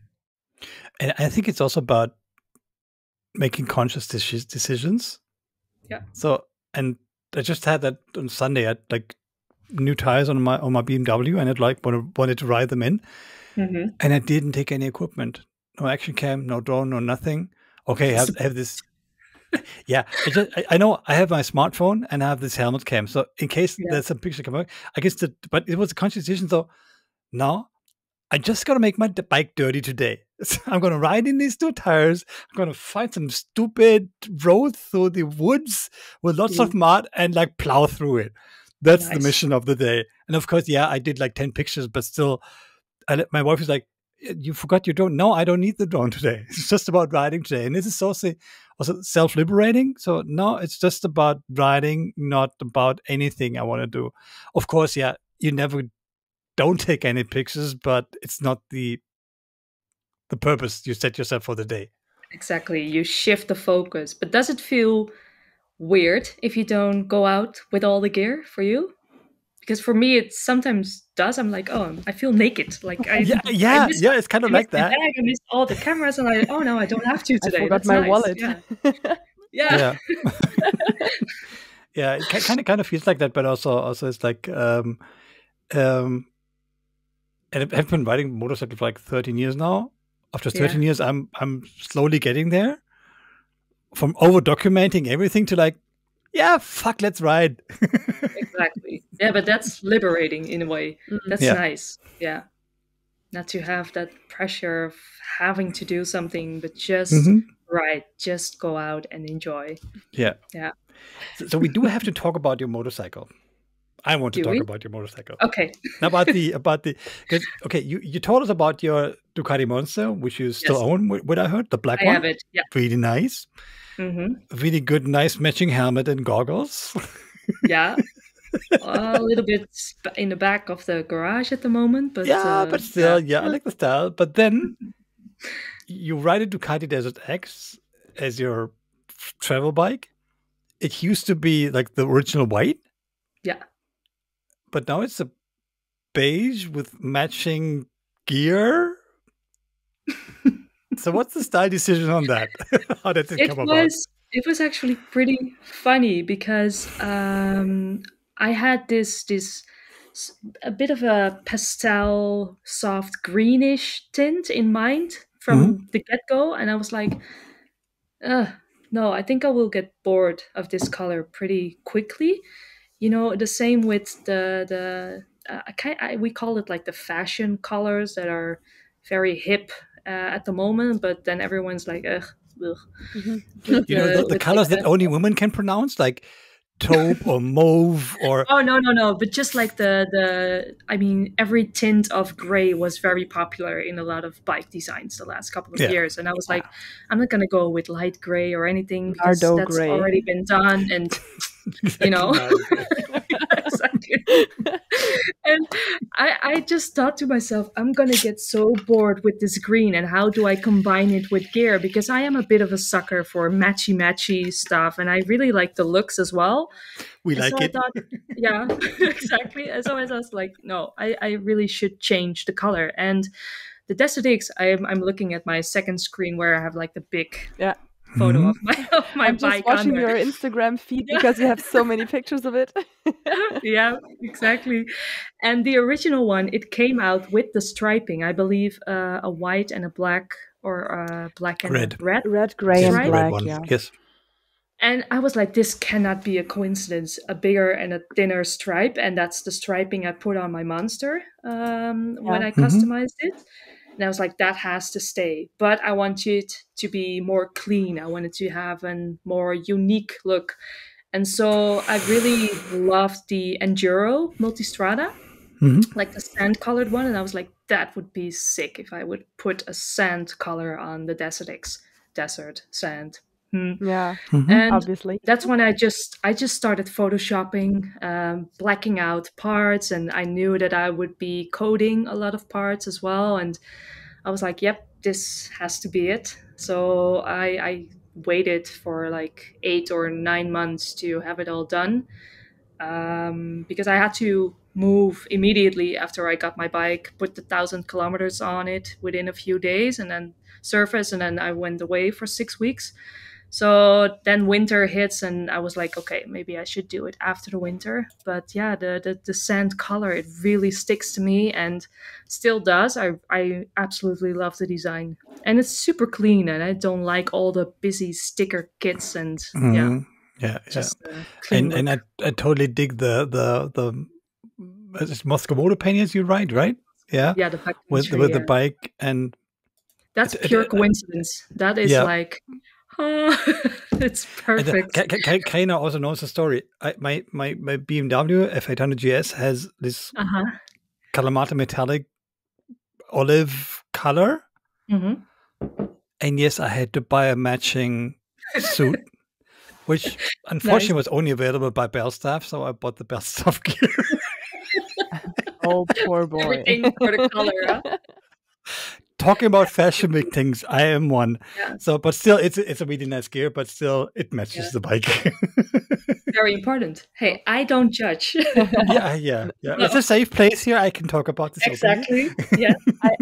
And I think it's also about making conscious decisions. Yeah. So, and I just had that on Sunday. I had like new tires on my BMW, and I wanted to ride them in, and I didn't take any equipment. No action cam, no drone, no nothing. Okay, I have this. I know I have my smartphone and I have this helmet cam. So in case there's some picture coming, I guess but it was a conscious decision. So now I just got to make my bike dirty today. So I'm going to ride in these 2 tires. I'm going to find some stupid road through the woods with lots of mud and like plow through it. That's the mission of the day. And of course, I did like 10 pictures, but still, my wife was like, you forgot your drone. No, I don't need the drone today. It's just about riding today. And this is also self-liberating. So no, it's just about riding, not about anything I want to do. Of course, you never don't take any pictures, but it's not the purpose you set yourself for the day. Exactly. You shift the focus. But does it feel weird if you don't go out with all the gear for you? Because for me, it sometimes does. I'm like, oh, I feel naked. Like I it's kind of like that. I missed all the cameras, and no, I don't have to today. I forgot my wallet. Yeah. Yeah, it kind of feels like that, but also it's like and I've been riding motorcycle for like 13 years now. After 13 years, I'm slowly getting there. From over documenting everything to like, yeah, fuck, let's ride. Exactly. Yeah, but that's liberating in a way. That's nice. Yeah. Not to have that pressure of having to do something, but just just go out and enjoy. Yeah. Yeah. So we do have to talk about your motorcycle. I want to talk about your motorcycle. Okay. about the because you told us about your Ducati Monster, which you still own. What I heard, the black one. I have it. Yeah. Really nice. Really good, nice matching helmet and goggles. Yeah. A little bit in the back of the garage at the moment, but but still, I like the style. But then you ride a Ducati Desert X as your travel bike. It used to be like the original white. Yeah. But now it's a beige with matching gear. So what's the style decision on that? How did it come about? It was actually pretty funny because I had this a bit of a pastel, soft greenish tint in mind from the get-go, and I was like, no, I think I will get bored of this color pretty quickly. You know, the same with we call it like the fashion colors that are very hip at the moment, but then everyone's like, ugh. You know, the colors that only women can pronounce, like taupe or mauve or no, but just like I mean, every tint of gray was very popular in a lot of bike designs the last couple of years, and I was like, I'm not gonna go with light gray or anything because that's gray. already been done, and you know. Exactly. And I just thought to myself, I'm gonna get so bored with this green, and how do I combine it with gear? Because I am a bit of a sucker for matchy stuff, and I really like the looks as well. We like it. I thought, yeah, exactly. And so I was like, no, I really should change the color. And the Desert X, I'm looking at my second screen where I have like the big photo of my I'm bike. Just watching your Instagram feed because you have so many pictures of it. Yeah, exactly. And the original one, it came out with the striping, I believe, a white and a black, or a black and red. a red, gray, and black. One. Yeah. Yes. And I was like, this cannot be a coincidence. A bigger and a thinner stripe, and that's the striping I put on my Monster when I customized it. And I was like, that has to stay. But I want it to be more clean. I wanted to have a more unique look. And so I really loved the Enduro Multistrada, like the sand-colored one. And I was like, that would be sick if I would put a sand color on the Desert X. Desert, sand. Yeah, and obviously. That's when I just started photoshopping, blacking out parts, and I knew that I would be coding a lot of parts as well. And I was like, yep, this has to be it. So I waited for like 8 or 9 months to have it all done, because I had to move immediately after I got my bike, put the 1,000 kilometers on it within a few days, and then surface, and then I went away for 6 weeks. So then winter hits, and I was like, okay, maybe I should do it after the winter. But yeah, the sand color, it really sticks to me and still does. I absolutely love the design. And it's super clean, and I don't like all the busy sticker kits and just and I totally dig the it's Moscow Motor paintings you ride, right? Yeah. Yeah, the with the bike, and that's pure coincidence. That is like, oh, it's perfect. Carina also knows the story. My BMW F800 GS has this Kalamata metallic olive color, and yes, I had to buy a matching suit, which unfortunately was only available by Bellstaff, so I bought the Bellstaff gear. Oh, poor boy. Everything for the color. Huh? Talking about fashion big things, I am one. Yeah. So, but still, it's a really nice gear, but still, it matches the bike. Very important. Hey, I don't judge. Yeah. No. It's a safe place here. I can talk about this exactly. openly. Yeah.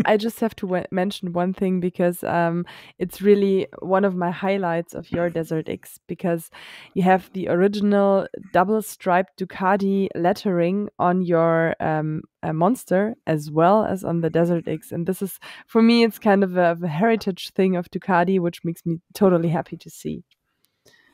I just have to mention one thing because it's really one of my highlights of your Desert X, because you have the original double striped Ducati lettering on your Monster as well as on the Desert X, and this is, for me, it's kind of a heritage thing of Ducati, which makes me totally happy to see.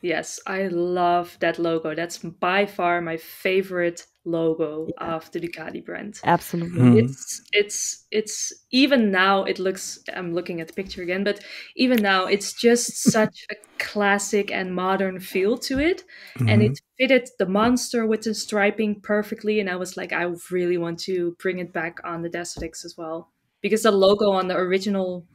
Yes, I love that logo. That's by far my favorite logo of the Ducati brand. Absolutely. It's even now it looks, I'm looking at the picture again, but even now it's just such a classic and modern feel to it. And it fitted the Monster with the striping perfectly. And I was like, I really want to bring it back on the Desert X as well, because the logo on the original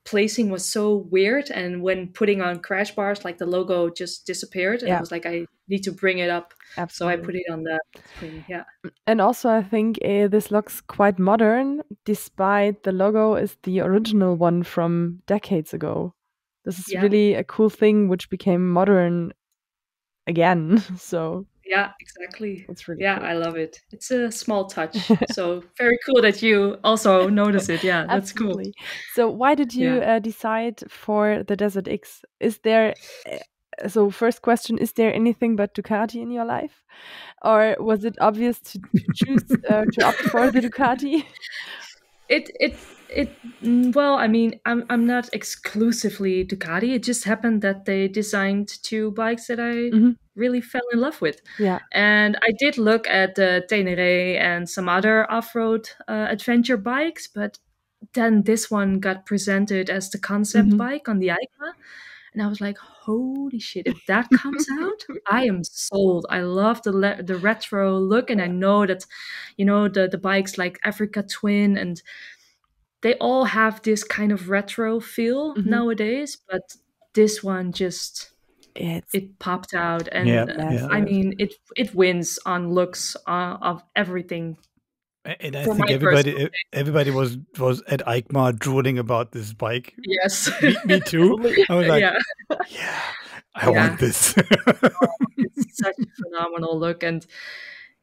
placing was so weird, and when putting on crash bars, like the logo just disappeared, and I was like, I need to bring it up. Absolutely. So I put it on the screen. And also I think this looks quite modern, despite the logo is the original one from decades ago. This is really a cool thing which became modern again. So yeah, exactly. It's really cool. I love it. It's a small touch. So very cool that you also notice it. Yeah, that's cool. So why did you decide for the Desert X? Is there, so first question, is there anything but Ducati in your life? Or was it obvious to choose to opt for the Ducati? Well, I mean, I'm not exclusively Ducati. It just happened that they designed two bikes that I really fell in love with. Yeah. And I did look at the Tenere and some other off-road adventure bikes, but then this one got presented as the concept bike on the EICMA. And I was like, holy shit, if that comes out, I am sold. I love the retro look. And I know that, the bikes like Africa Twin, and they all have this kind of retro feel nowadays. But this one just, it popped out. And I mean, it wins on looks of everything. And I think everybody was at EICMA drooling about this bike. Yes. Me too. I was like, I want this. It's such a phenomenal look. And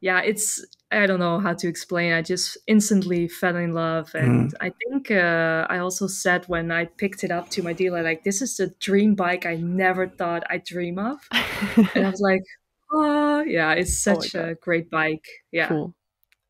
I don't know how to explain. I just instantly fell in love. And I think I also said when I picked it up to my dealer, like, this is the dream bike I never thought I'd dream of. And I was like, oh, yeah, it's such a great bike. Yeah. Cool.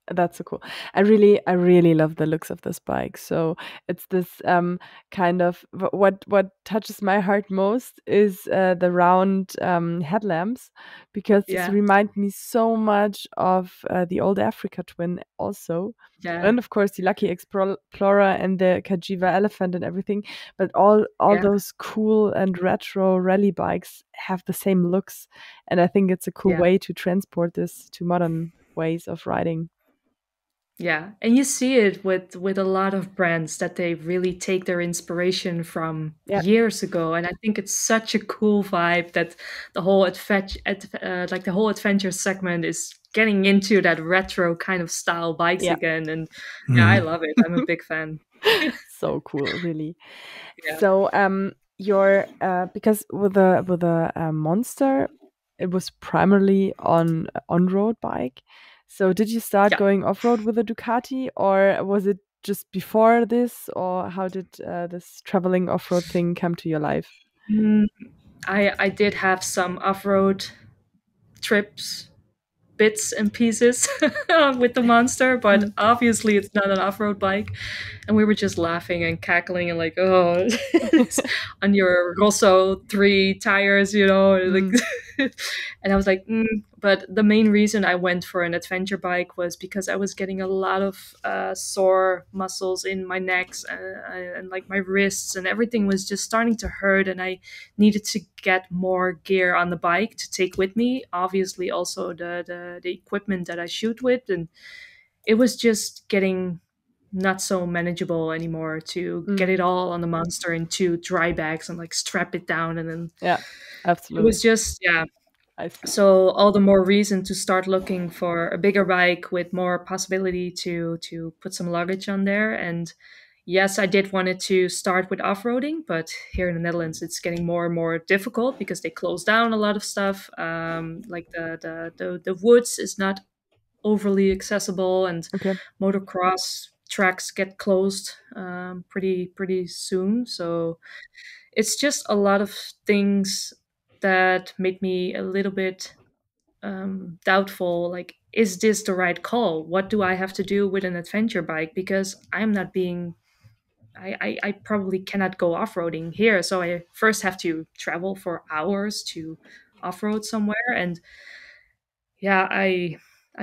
That's so cool. I really love the looks of this bike. So it's this kind of, what touches my heart most is the round headlamps, because this reminds me so much of the old Africa Twin also. Yeah. And of course the Lucky Explorer and the Kajiva Elephant and everything. But all those cool and retro rally bikes have the same looks. And I think it's a cool way to transport this to modern ways of riding. Yeah, and you see it with a lot of brands that they really take their inspiration from years ago, and I think it's such a cool vibe that the whole adventure segment is getting into that retro kind of style bikes again, and I love it. I'm a big fan. So cool, really. Yeah. So your because with the Monster, it was primarily on road bike. So did you start going off-road with a Ducati, or was it just before this, or how did this traveling off-road thing come to your life? I did have some off-road trips, bits and pieces with the Monster, but obviously it's not an off-road bike. And we were just laughing and cackling and like, oh, on your Rosso 3 tires, like, and I was like, But the main reason I went for an adventure bike was because I was getting a lot of sore muscles in my necks and like my wrists, and everything was just starting to hurt, and I needed to get more gear on the bike to take with me. Obviously also the equipment that I shoot with, and it was just getting not so manageable anymore to get it all on the Monster in 2 dry bags and like strap it down, and then absolutely, it was just I see. So all the more reason to start looking for a bigger bike with more possibility to put some luggage on there. And yes, I did wanted to start with off-roading, but here in the Netherlands, it's getting more and more difficult because they close down a lot of stuff. Like the woods is not overly accessible, and motocross tracks get closed pretty soon. So it's just a lot of things that made me a little bit doubtful. Like, is this the right call? What do I have to do with an adventure bike? Because I'm not being I probably cannot go off-roading here. So I first have to travel for hours to off-road somewhere. And yeah, I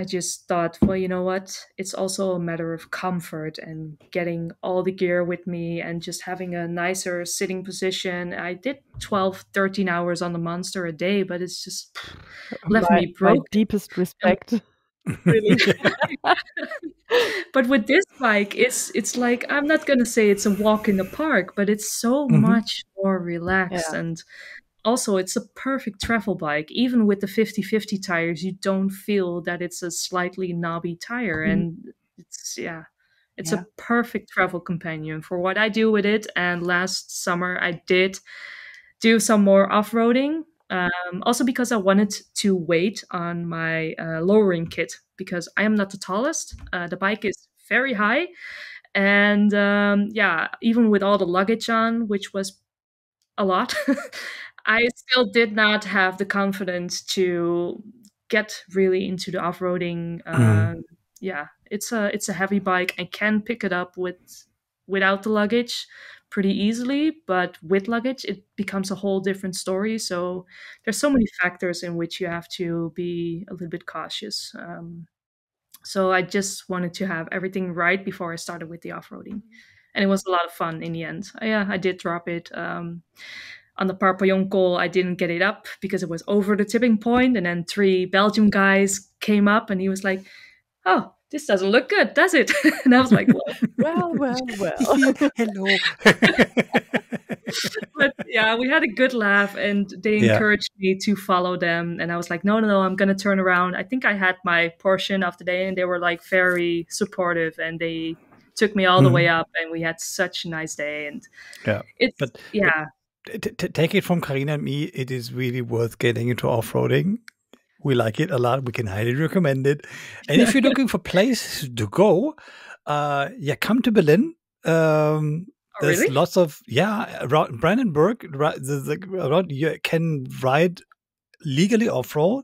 just thought, well, you know what? It's also a matter of comfort and getting all the gear with me and just having a nicer sitting position. I did 12, 13 hours on the Monster a day, but it's just left me broke. My deepest respect. Really. But with this bike, it's like, I'm not gonna say it's a walk in the park, but it's so much more relaxed. And also, it's a perfect travel bike. Even with the 50/50 tires, you don't feel that it's a slightly knobby tire. And it's a perfect travel companion for what I do with it. And last summer, I did do some more off-roading. Also because I wanted to wait on my lowering kit, because I am not the tallest. The bike is very high. And even with all the luggage on, which was a lot, I still did not have the confidence to get really into the off-roading. It's a heavy bike. I can pick it up without the luggage pretty easily, but with luggage, it becomes a whole different story. So there's so many factors in which you have to be a little bit cautious. So I just wanted to have everything right before I started with the off-roading. And it was a lot of fun in the end. I did drop it. On the Parpajonkel, I didn't get it up because it was over the tipping point. And then 3 Belgian guys came up and he was like, "Oh, this doesn't look good, does it?" And I was like, well. Hello. But yeah, we had a good laugh and they encouraged me to follow them. And I was like, no, I'm going to turn around. I think I had my portion of the day and they were like very supportive and they took me all the way up and we had such a nice day. And take it from Carina and me, it is really worth getting into off-roading. We like it a lot. We can highly recommend it. And if you're looking for places to go, come to Berlin. There's really? lots of, around Brandenburg, around you can ride legally off-road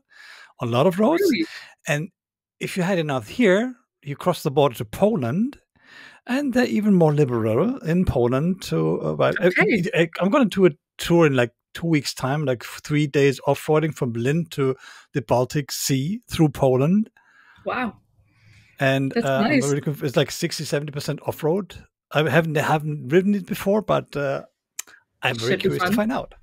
on a lot of roads. Really? And if you had enough here, you cross the border to Poland. And they're even more liberal in Poland. I'm going to do a tour in like 2 weeks' time, like 3 days off-roading from Berlin to the Baltic Sea through Poland. Wow. And that's nice. It's like 60-70% off-road. I haven't ridden it before, but I'm very curious to find out.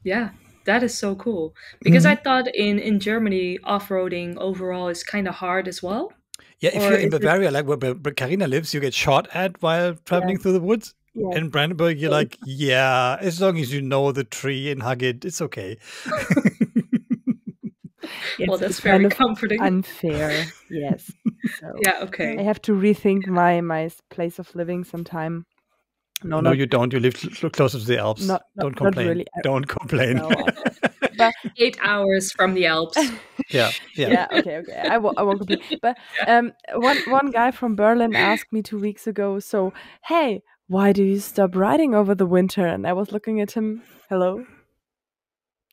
Yeah, that is so cool. Because I thought in Germany, off-roading overall is kind of hard as well. Yeah, if you're in Bavaria, like where Carina lives, you get shot at while traveling through the woods. Yeah. In Brandenburg, you're like, as long as you know the tree and hug it, it's okay. Well, that's very kind of comforting. Unfair, yes. So okay. I have to rethink my place of living sometime. No, you don't. You live closer to the Alps. Don't complain. Not really. Don't complain. No, but 8 hours from the Alps. Yeah. Okay. I won't complain. But one guy from Berlin asked me 2 weeks ago. So, hey, why do you stop riding over the winter? And I was looking at him. Hello.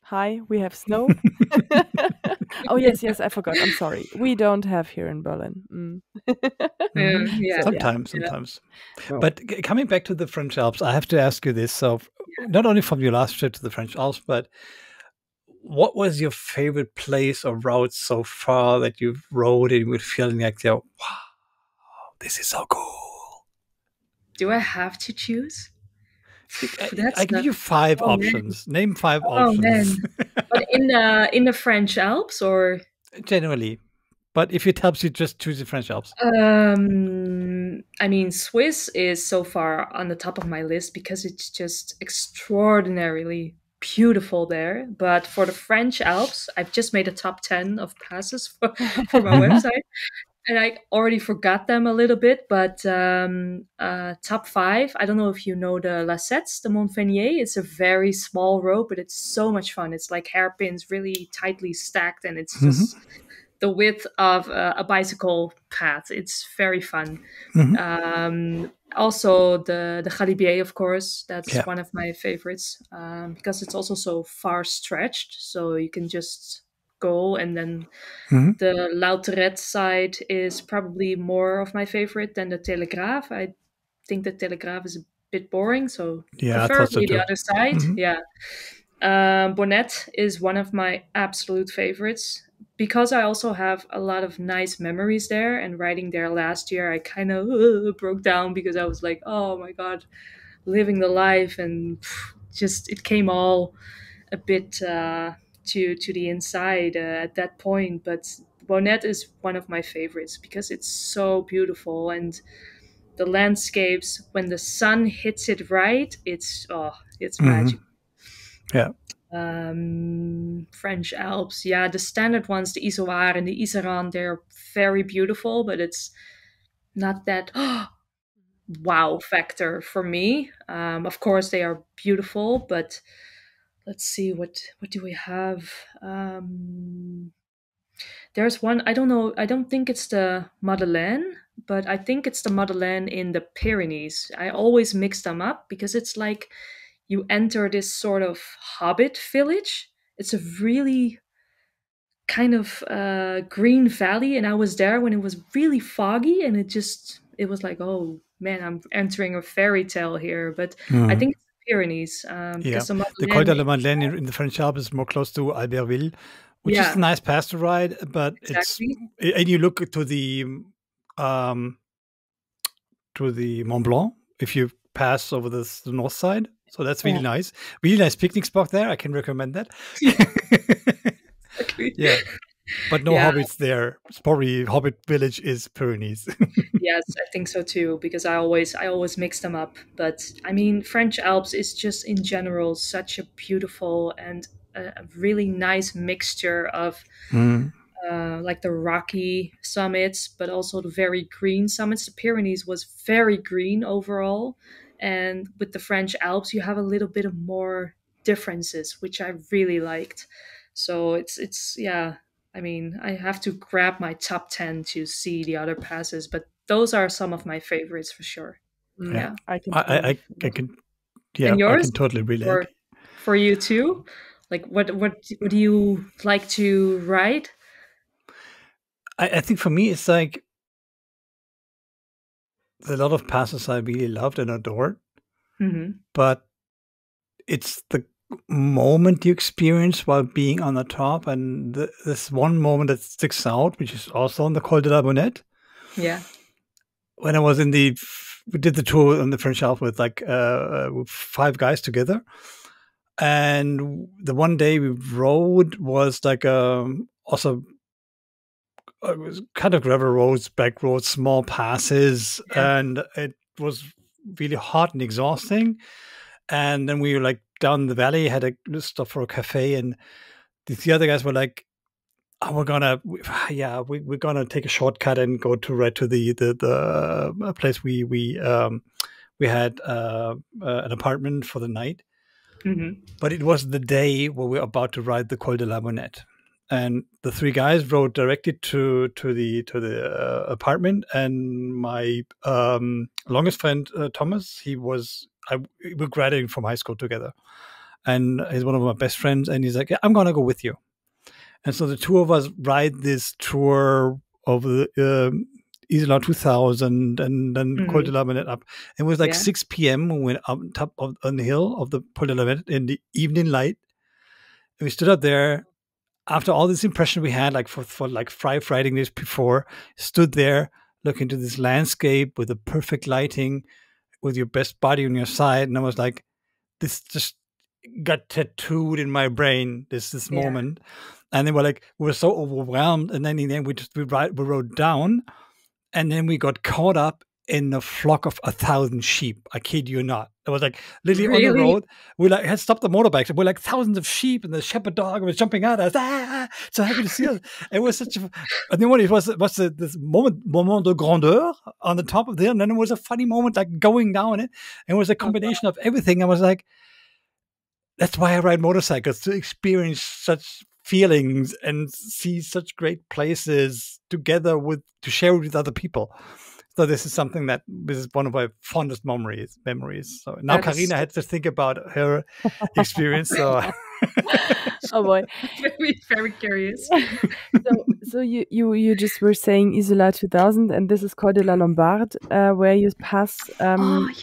Hi, we have snow. Oh yes, I forgot. I'm sorry. We don't have here in Berlin. Sometimes. Oh. But coming back to the French Alps, I have to ask you this. So, not only from your last trip to the French Alps, but what was your favorite place or route so far that you've rode and you were feeling like, wow, this is so cool? Do I have to choose? I give you 5 options. Name 5 options. But in the French Alps or generally? But if it helps you, just choose the French Alps. I mean, Swiss is so far on the top of my list because it's just extraordinarily beautiful there. But for the French Alps, I've just made a top 10 of passes for my website. And I already forgot them a little bit, but top 5, I don't know if you know the Lassettes, the Montpellier. It's a very small road, but it's so much fun. It's like hairpins, really tightly stacked, and it's just the width of a bicycle path. It's very fun. Also, the Galibier, of course, that's one of my favorites because it's also so far stretched, so you can just go. And then the Lauterette side is probably more of my favorite than the Telegraaf. I think the Telegraaf is a bit boring, so preferably the other side. Bonnet is one of my absolute favorites because I also have a lot of nice memories there. And riding there last year, I kind of broke down because I was like, oh my God, living the life, and just it came all a bit to the inside at that point. But Bonnet is one of my favorites because it's so beautiful, and the landscapes when the sun hits it right, it's magic. French Alps, the standard ones, the Izoard and the Iseran, they're very beautiful, but it's not that wow factor for me. Of course they are beautiful, but let's see, what do we have? There's one, I don't know, I don't think it's the Madeleine, but I think it's the Madeleine in the Pyrenees. I always mix them up because it's like you enter this sort of hobbit village. It's a really kind of green valley, and I was there when it was really foggy, and it was like, oh man, I'm entering a fairy tale here. But I think it's the Pyrenees. The Col de la Madeleine in the French Alps is more close to Albertville, which is a nice pass to ride, but and you look to the Mont Blanc if you pass over the north side. So that's really nice. Really nice picnic spot there. I can recommend that. Yeah. But no hobbits there. It's probably Hobbit Village is Pyrenees. Yes, I think so too, because I always mix them up. But I mean, French Alps is just in general such a beautiful and a really nice mixture of like the rocky summits, but also the very green summits. The Pyrenees was very green overall. And with the French Alps, you have a little bit of more differences, which I really liked. So it's I mean, I have to grab my top 10 to see the other passes, but those are some of my favorites for sure. Yeah, I can. Yeah, and yours? I can totally relate. For you too? Like, what do you like to ride? I think for me, it's like a lot of passes I really loved and adored, but it's the moment you experience while being on the top, and this one moment that sticks out, which is also on the Col de la Bonette. Yeah. When I was we did the tour on the French Alps with like with 5 guys together, and the one day we rode was like also it was kind of gravel roads, back roads, small passes, and it was really hot and exhausting. And then we were like down the valley, had a stop for a cafe, and the other guys were like, "Oh, we're gonna take a shortcut and go right to the place we had an apartment for the night." But it was the day where we were about to ride the Col de la Bonette. And the 3 guys rode directly to the apartment, and my longest friend Thomas, we were graduating from high school together, and he's one of my best friends. And he's like, "Yeah, I'm gonna go with you." And so the 2 of us ride this tour of the Isola 2000 and then Col de la Bonette up. It was like 6 p.m. when we went up top on the hill of the Col de la Bonette in the evening light. And we stood up there. After all this impression we had, like for like 5 riding days before, stood there looking to this landscape with the perfect lighting, with your best buddy on your side, and I was like, this just got tattooed in my brain. This moment, and then we were so overwhelmed, and then in the end we rode down, and then we got caught up in a flock of 1,000 sheep. I kid you not. It was like literally on the road. We like had stopped the motorbikes, and we're like thousands of sheep, and the shepherd dog was jumping at us. So happy to see us. It was such a. And then it was this moment de grandeur on the top of there, and then it was a funny moment like going down it. And it was a combination of everything. I was like, that's why I ride motorcycles, to experience such feelings and see such great places together to share with other people. So this is something that this is one of my fondest memories. So now Carina had to think about her experience. So oh boy, very, very curious. So you just were saying Isola 2000, and this is Col de la Lombard, where you pass.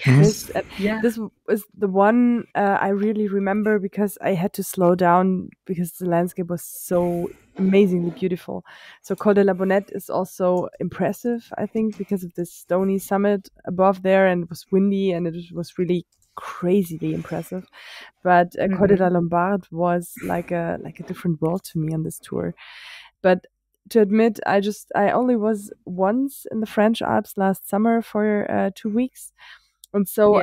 Yes. This was the one I really remember because I had to slow down because the landscape was so amazingly beautiful. So Col de la Bonette is also impressive, I think, because of this stony summit above there, and it was windy, and it was really crazily impressive. But Col de la Lombard was like a different world to me on this tour. But to admit, I only was once in the French Alps last summer for 2 weeks, and so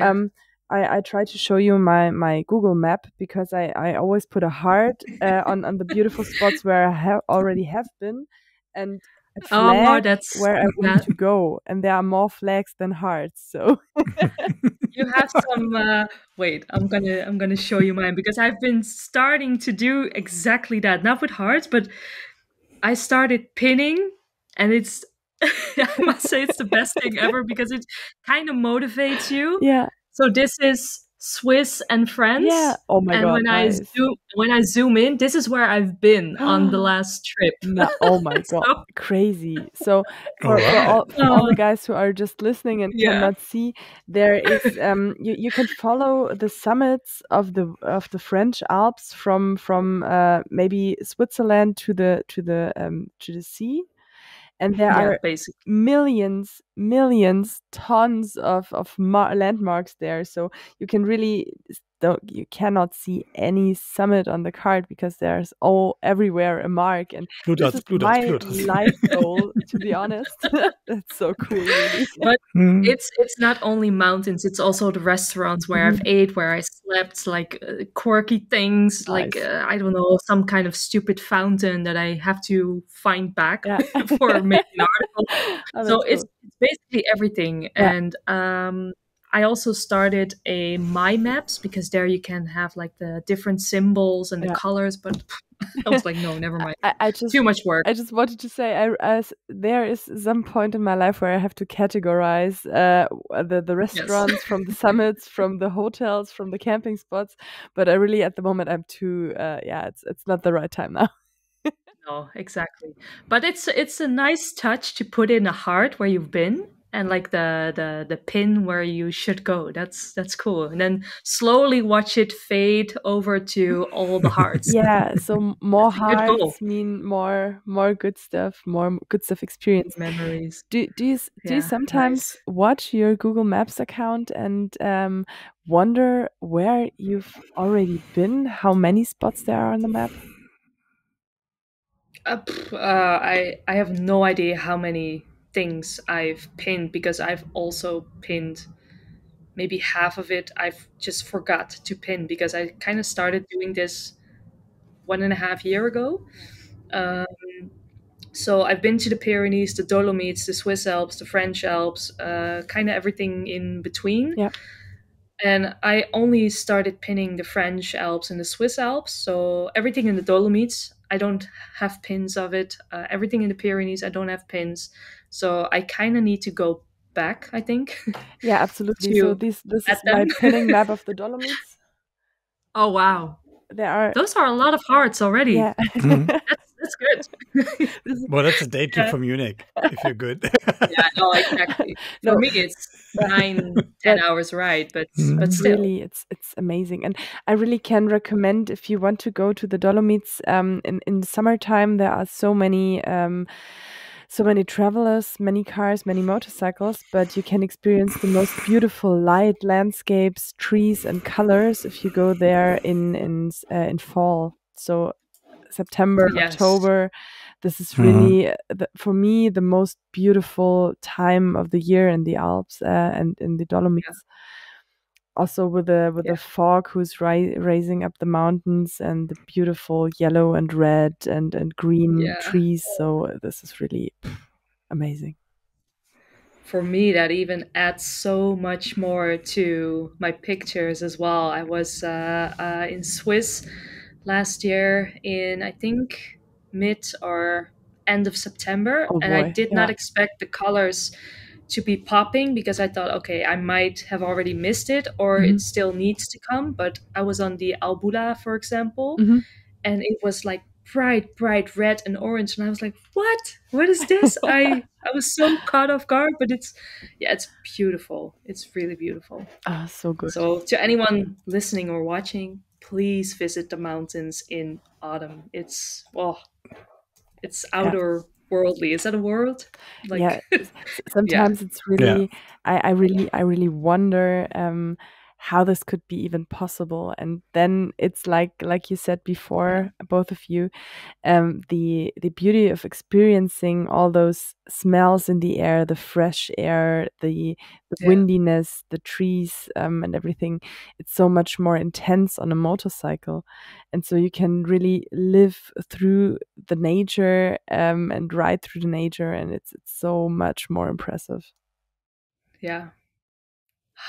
I tried to show you my Google map, because I always put a heart on the beautiful spots where I already have been, and a flag where I want to go, and there are more flags than hearts. So you have some. Wait, I'm gonna show you mine, because I've been starting to do exactly that, not with hearts, but I started pinning, and it's. I must say it's the best thing ever, because it kind of motivates you. Yeah. So this is Swiss and France. Yeah. Oh my God. And when I zoom in, this is where I've been on the last trip. Oh my God. Crazy. So for all the guys who are just listening and cannot see, there is you can follow the summits of the French Alps from maybe Switzerland to the sea. And there are millions, tons of landmarks there. So you can really you cannot see any summit on the card, because there's everywhere a mark. And this is my life goal, to be honest. That's so cool, really. But it's not only mountains; it's also the restaurants where I've ate, where I slept, like quirky things, nice. Like I don't know, some kind of stupid fountain that I have to find back for making an article. So it's basically everything, and I also started a My Maps, because there you can have like the different symbols and the colors, but I was like, no, never mind. Too much work. I just wanted to say, there is some point in my life where I have to categorize the restaurants from the summits, from the hotels, from the camping spots. But I really, at the moment, I'm too, it's not the right time now. No, exactly. But it's a nice touch to put in a heart where you've been, and like the pin where you should go. That's cool. And then slowly watch it fade over to all the hearts. Yeah, so more hearts mean more good stuff, experience. Memories. Do you sometimes watch your Google Maps account and wonder where you've already been, how many spots there are on the map? I have no idea how many things I've pinned, because I've also pinned maybe half of it. I've just forgot to pin, because I kind of started doing this 1.5 years ago. So I've been to the Pyrenees, the Dolomites, the Swiss Alps, the French Alps, kind of everything in between. Yeah. And I only started pinning the French Alps and the Swiss Alps. So everything in the Dolomites, I don't have pins of it. Everything in the Pyrenees, I don't have pins. So I kind of need to go back, I think. Yeah, absolutely. So this is my pinning map of the Dolomites. Oh, wow. Those are a lot of hearts already. Yeah. That's good. Well, that's a day trip from Munich, if you're good. Yeah, no, exactly. For me, it's 9-10 hours ride, but still. Really, it's amazing. And I really can recommend, if you want to go to the Dolomites in the summertime, there are so many travelers, many cars, many motorcycles, but you can experience the most beautiful light landscapes, trees and colors if you go there in fall. So September, October. This is really, for me, the most beautiful time of the year in the Alps and in the Dolomites. Yeah. Also with the fog who's raising up the mountains and the beautiful yellow and red and green trees. So this is really amazing. For me, that even adds so much more to my pictures as well. I was in Swiss last year in, I think, mid or end of September. And I did not expect the colors to be popping because I thought, okay, I might have already missed it or it still needs to come. But I was on the Albula, for example, and it was like bright red and orange, and I was like, what is this? I was so caught off guard, but it's beautiful. It's really beautiful. So good. So to anyone listening or watching, please visit the mountains in autumn. It's outer worldly. Is that a word? Sometimes it's really I really wonder how this could be even possible. And then it's like you said before, both of you, the beauty of experiencing all those smells in the air, the fresh air, the windiness, the trees, and everything. It's so much more intense on a motorcycle. And so you can really live through the nature and ride through the nature, and it's so much more impressive. Yeah.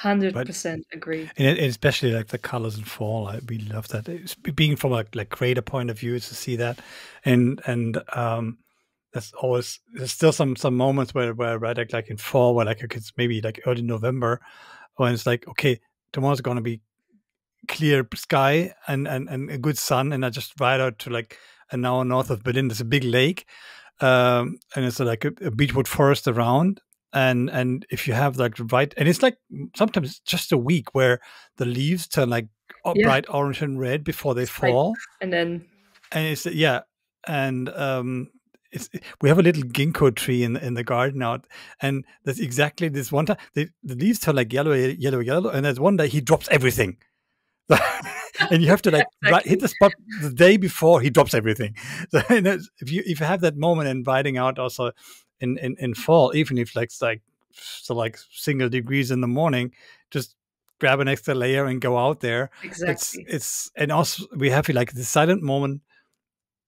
100% agree. And especially like the colors in fall, I really love that. It's being from a creator point of view to see that, and that's always, there's still some moments where I ride like in fall, where like it's maybe like early November, when it's like, okay, tomorrow's going to be clear sky and a good sun, and I just ride out to like an hour north of Berlin. There's a big lake, and it's like a beechwood forest around. And if you have like right, and it's like sometimes just a week where the leaves turn like bright orange and red before they fall, and it's we have a little ginkgo tree in the garden out, and there's exactly this one time the leaves turn like yellow, and there's one day he drops everything. And you have to like hit the spot the day before he drops everything. So if you have that moment and riding out also in fall, even if it's like single degrees in the morning, just grab an extra layer and go out there. Exactly. It's and also we have like the silent moment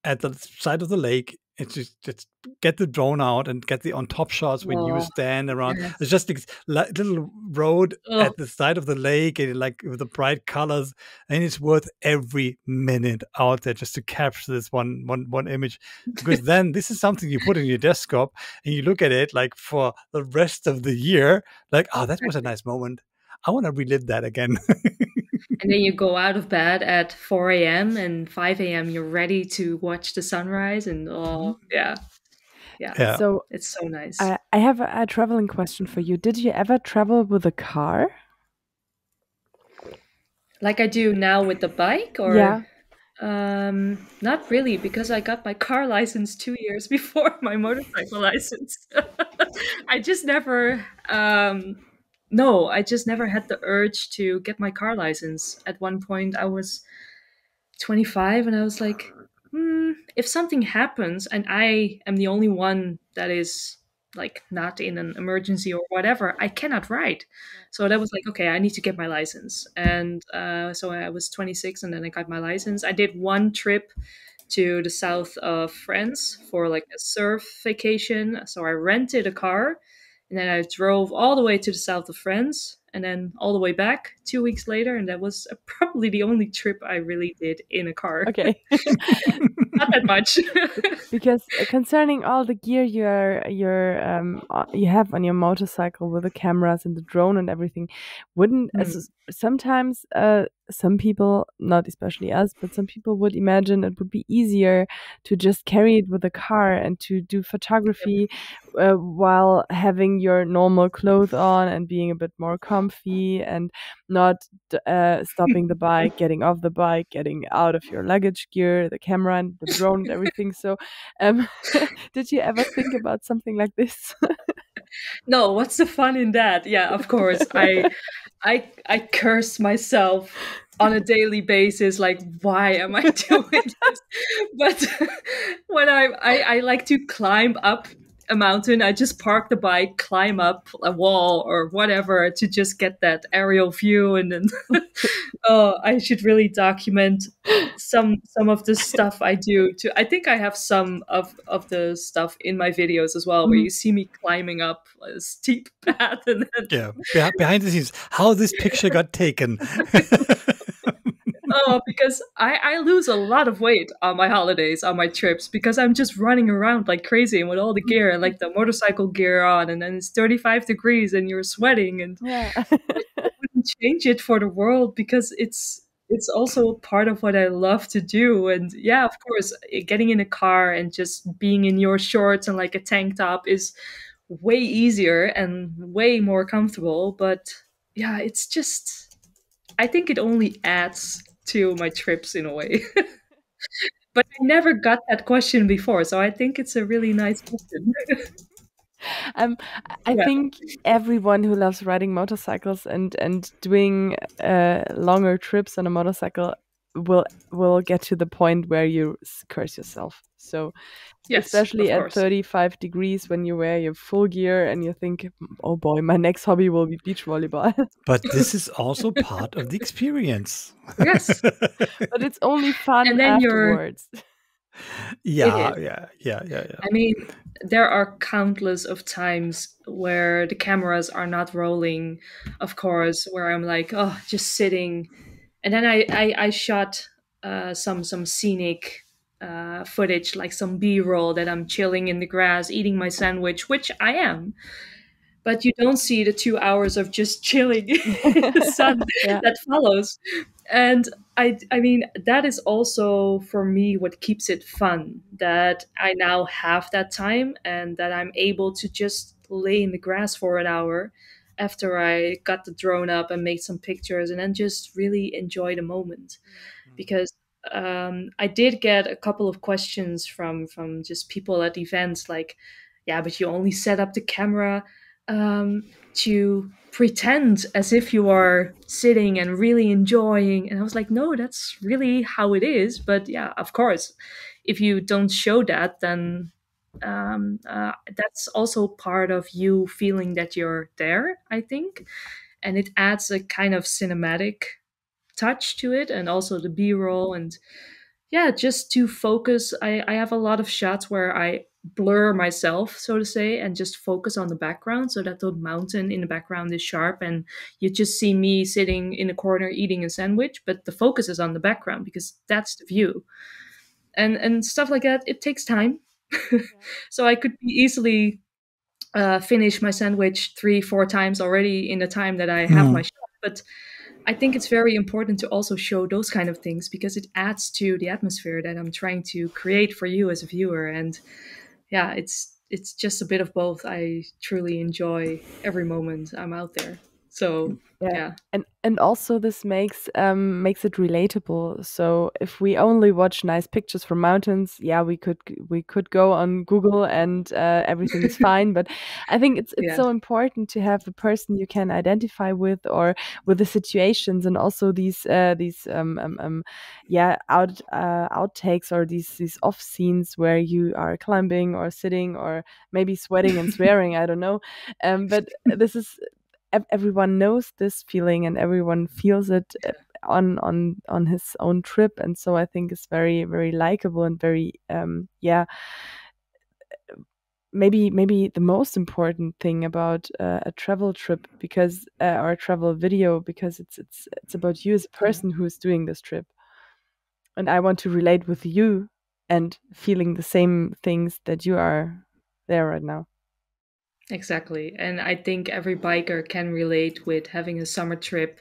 at the side of the lake. It's just get the drone out and get the on top shots when you stand around. Yes. It's just this little road at the side of the lake, and like with the bright colors, and it's worth every minute out there just to capture this one image. Because then this is something you put in your desktop and you look at it like for the rest of the year, like, oh, that was a nice moment. I want to relive that again. And then you go out of bed at 4 a.m. and 5 a.m. you're ready to watch the sunrise, and yeah. So it's so nice. I have a traveling question for you. Did you ever travel with a car? Like I do now with the bike, or not really, because I got my car license 2 years before my motorcycle license. I just never I just never had the urge to get my car license. At one point, I was 25 and I was like, if something happens and I am the only one that is like not in an emergency or whatever, I cannot ride. So that was like, okay, I need to get my license. And so I was 26 and then I got my license. I did one trip to the south of France for like a surf vacation. So I rented a car. And then I drove all the way to the south of France and then all the way back 2 weeks later. And that was probably the only trip I really did in a car. Okay. Not that much. Because concerning all the gear you have on your motorcycle with the cameras and the drone and everything, wouldn't sometimes some people, not especially us, but some people would imagine it would be easier to just carry it with a car and to do photography while having your normal clothes on and being a bit more comfy and not stopping the bike, getting off the bike, getting out of your luggage gear, the camera and the drone and everything. So did you ever think about something like this? No, what's the fun in that? Yeah, of course. I curse myself on a daily basis, like, why am I doing this? But when I like to climb up a mountain, I just park the bike, climb up a wall or whatever to just get that aerial view. And then oh, I should really document some of the stuff I do too. I think I have some of the stuff in my videos as well, where you see me climbing up a steep path and then behind the scenes, how this picture got taken. Oh, because I lose a lot of weight on my holidays, on my trips, because I'm just running around like crazy and with all the gear and like the motorcycle gear on, and then it's 35 degrees and you're sweating, and I wouldn't change it for the world, because it's also a part of what I love to do. And yeah, of course, getting in a car and just being in your shorts and like a tank top is way easier and way more comfortable. But yeah, it's just, I think it only adds to my trips in a way. But I never got that question before, so I think it's a really nice question. I think everyone who loves riding motorcycles and doing longer trips on a motorcycle will get to the point where you curse yourself. So yes, especially at 35 degrees, when you wear your full gear and you think, oh boy, my next hobby will be beach volleyball. But this is also part of the experience. Yes. But it's only fun and then afterwards. Yeah. I mean, there are countless of times where the cameras are not rolling, of course, where I'm like, oh, just sitting. And then I shot some scenic footage, like some B-roll, that I'm chilling in the grass, eating my sandwich, which I am. But you don't see the 2 hours of just chilling in the sun that follows. And I mean, that is also for me what keeps it fun, that I now have that time and that I'm able to just lay in the grass for an hour after I got the drone up and made some pictures, and then just really enjoy the moment. Because I did get a couple of questions from just people at events, like, yeah, but you only set up the camera to pretend as if you are sitting and really enjoying. And I was like, no, that's really how it is. But yeah, of course, if you don't show that, then that's also part of you feeling that you're there, I think. And it adds a kind of cinematic touch to it, and also the B-roll. And yeah, just to focus, I have a lot of shots where I blur myself, so to say, and just focus on the background, so that the mountain in the background is sharp and you just see me sitting in a corner eating a sandwich, but the focus is on the background because that's the view. And stuff like that, it takes time. So I could easily finish my sandwich 3-4 times already in the time that I have my shot. But I think it's very important to also show those kind of things, because it adds to the atmosphere that I'm trying to create for you as a viewer. And yeah, it's just a bit of both. I truly enjoy every moment I'm out there. So yeah. And also this makes it relatable. So if we only watch nice pictures from mountains, we could go on Google and everything is fine. But I think it's so important to have a person you can identify with, or with the situations, and also these outtakes, or these off scenes where you are climbing or sitting or maybe sweating and swearing. I don't know, but this is. Everyone knows this feeling and everyone feels it on his own trip, and so I think it's very, very likable and very maybe the most important thing about a travel trip, because or a travel video, because it's about you as a person who is doing this trip, and I want to relate with you and feeling the same things that you are there right now. Exactly. And I think every biker can relate with having a summer trip.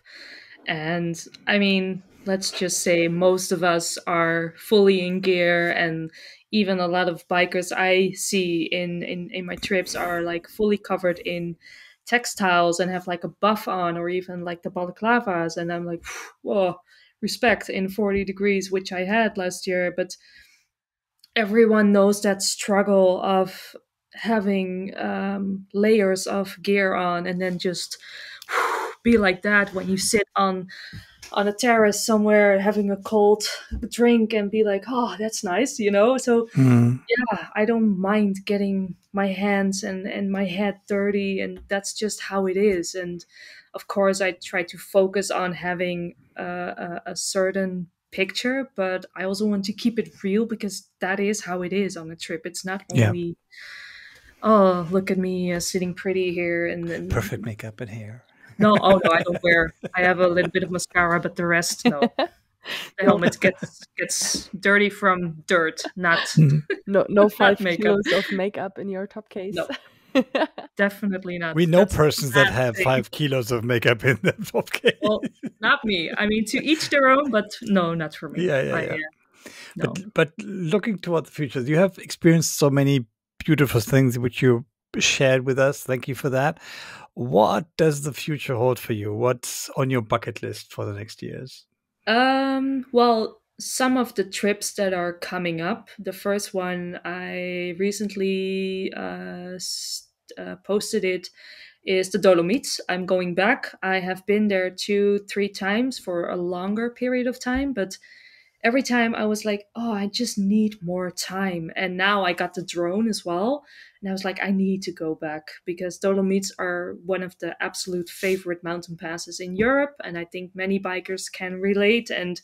And I mean, let's just say most of us are fully in gear, and even a lot of bikers I see in my trips are like fully covered in textiles and have like a buff on, or even like the balaclavas. And I'm like, whoa, respect in 40 degrees, which I had last year. But everyone knows that struggle of having layers of gear on and then just be like that when you sit on a terrace somewhere having a cold drink and be like, oh, that's nice, So yeah, I don't mind getting my hands and my head dirty, and that's just how it is. And of course, I try to focus on having a certain picture, but I also want to keep it real because that is how it is on a trip. It's not only, oh, look at me sitting pretty here and perfect makeup and hair. No, I don't wear. I have a little bit of mascara, but the rest, no. The helmet gets dirty from dirt, not no 5 makeup. kilos of makeup in your top case. No, definitely not. We know persons that have 5 kilos of makeup in their top case. Well, not me. I mean, to each their own, but no, not for me. Yeah. No. But looking toward the future, you have experienced so many beautiful things which you shared with us. Thank you for that. What does the future hold for you? What's on your bucket list for the next years? Well, some of the trips that are coming up. The first one I recently posted it is the Dolomites. I'm going back. I have been there 2-3 times for a longer period of time, but every time I was like, oh, I just need more time. And now I got the drone as well. And I was like, I need to go back because Dolomites are one of the absolute favorite mountain passes in Europe. And I think many bikers can relate. And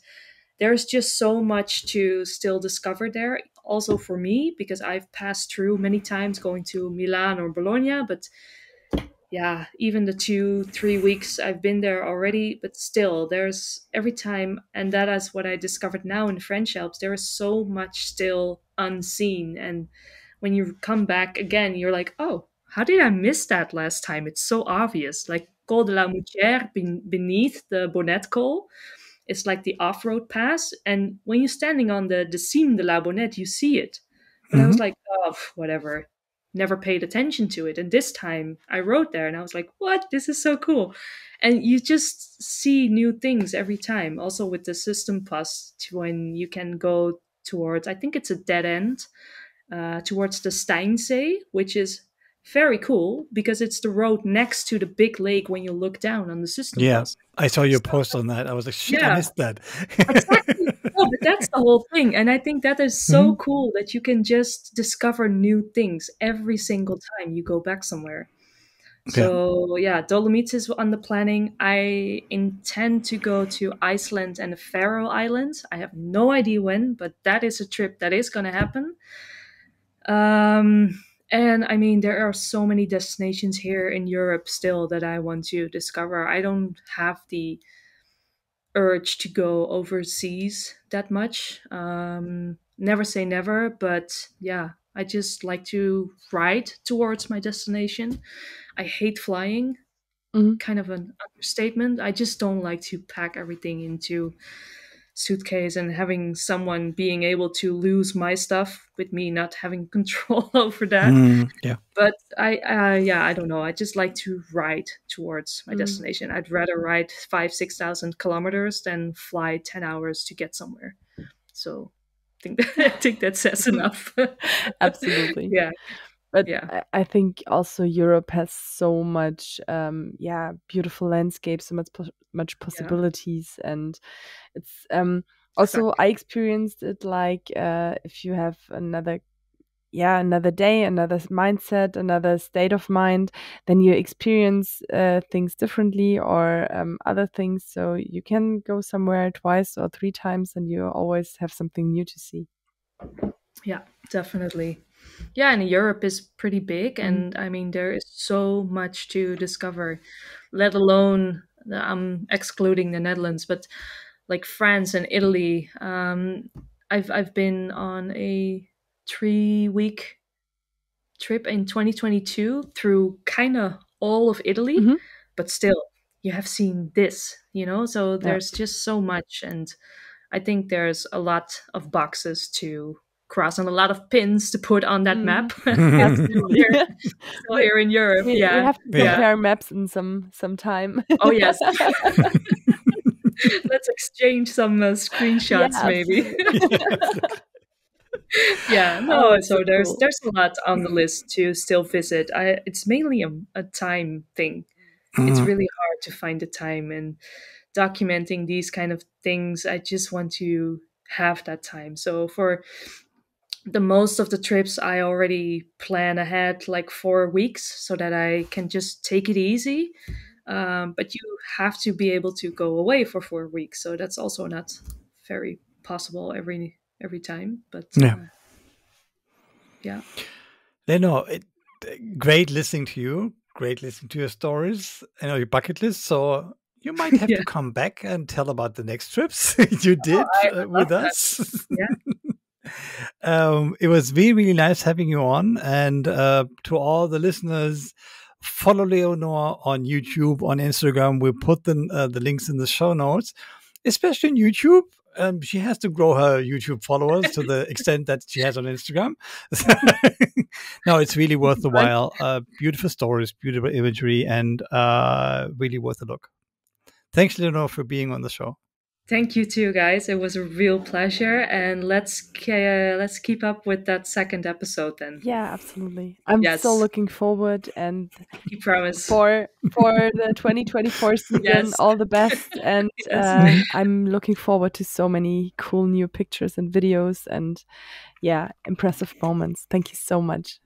there's just so much to still discover there. Also for me, because I've passed through many times going to Milan or Bologna, but yeah, even the 2-3 weeks I've been there already, but still there's every time, and that is what I discovered now in the French Alps, there is so much still unseen. And when you come back again, you're like, oh, how did I miss that last time? It's so obvious. Like Col de la Moutière beneath the Bonnet Col, it's like the off-road pass. And when you're standing on the Cime de la Bonnette, you see it. But I was like, oh, whatever. Never paid attention to it. And this time I rode there and I was like, what? This is so cool. And you just see new things every time. Also with the system plus, when you can go towards, I think it's a dead end, towards the Steinsee, which is very cool because it's the road next to the big lake when you look down on the system. Yeah, plus. I saw your post on that. I was like, shit, I missed that. Exactly. No, but that's the whole thing. And I think that is so cool that you can just discover new things every single time you go back somewhere. So yeah, Dolomites is on the planning. I intend to go to Iceland and the Faroe Islands. I have no idea when, but that is a trip that is going to happen. And I mean, there are so many destinations here in Europe still that I want to discover. I don't have the urge to go overseas that much. Never say never, but yeah, I just like to ride towards my destination. I hate flying, kind of an understatement. I just don't like to pack everything into suitcase and having someone being able to lose my stuff with me not having control over that. But I don't know. I just like to ride towards my destination. I'd rather ride 5,000-6,000 kilometers than fly 10 hours to get somewhere. So I think that says enough. Absolutely. Yeah. But I think also Europe has so much, beautiful landscapes, so much possibilities, and it's also I experienced it like if you have another day, another mindset, another state of mind, then you experience things differently or other things. So you can go somewhere 2 or 3 times, and you always have something new to see. Yeah, definitely. Yeah, and Europe is pretty big, and I mean there is so much to discover. Let alone, I'm excluding the Netherlands, but like France and Italy. I've been on a 3-week trip in 2022 through kind of all of Italy, but still, you have seen this, So there's just so much, and I think there's a lot of boxes to cross and a lot of pins to put on that map. Absolutely. So here in Europe, we have to compare maps in some time. Oh yes. Let's exchange some screenshots, maybe. So there's a lot on the list to still visit. It's mainly a time thing. it's really hard to find the time, and documenting these kind of things, I just want to have that time. So for the most of the trips, I already plan ahead like 4 weeks so that I can just take it easy. But you have to be able to go away for 4 weeks, so that's also not very possible every time. But yeah. Leonoor, great listening to you. Great listening to your stories and your bucket list. So you might have to come back and tell about the next trips you did with us. It was really, really nice having you on. And to all the listeners, follow Leonoor on YouTube, on Instagram. We'll put the links in the show notes, especially on YouTube. She has to grow her YouTube followers to the extent that she has on Instagram. No, it's really worth the while. Beautiful stories, beautiful imagery, and really worth a look. Thanks, Leonoor, for being on the show. Thank you too, guys. It was a real pleasure, and let's keep up with that second episode then. Yeah, absolutely. I'm so looking forward, and you promise for the 2024 season, all the best. And I'm looking forward to so many cool new pictures and videos, and impressive moments. Thank you so much.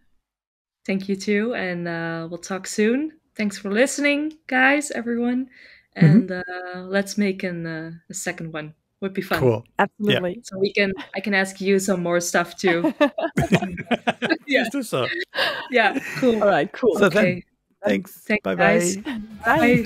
Thank you too, and we'll talk soon. Thanks for listening, guys, everyone. And let's make a second one. Would be fun. Cool. Absolutely. So I can ask you some more stuff too. Yes, do so. Yeah, cool. All right, cool. So then, thanks. Bye, guys. Bye.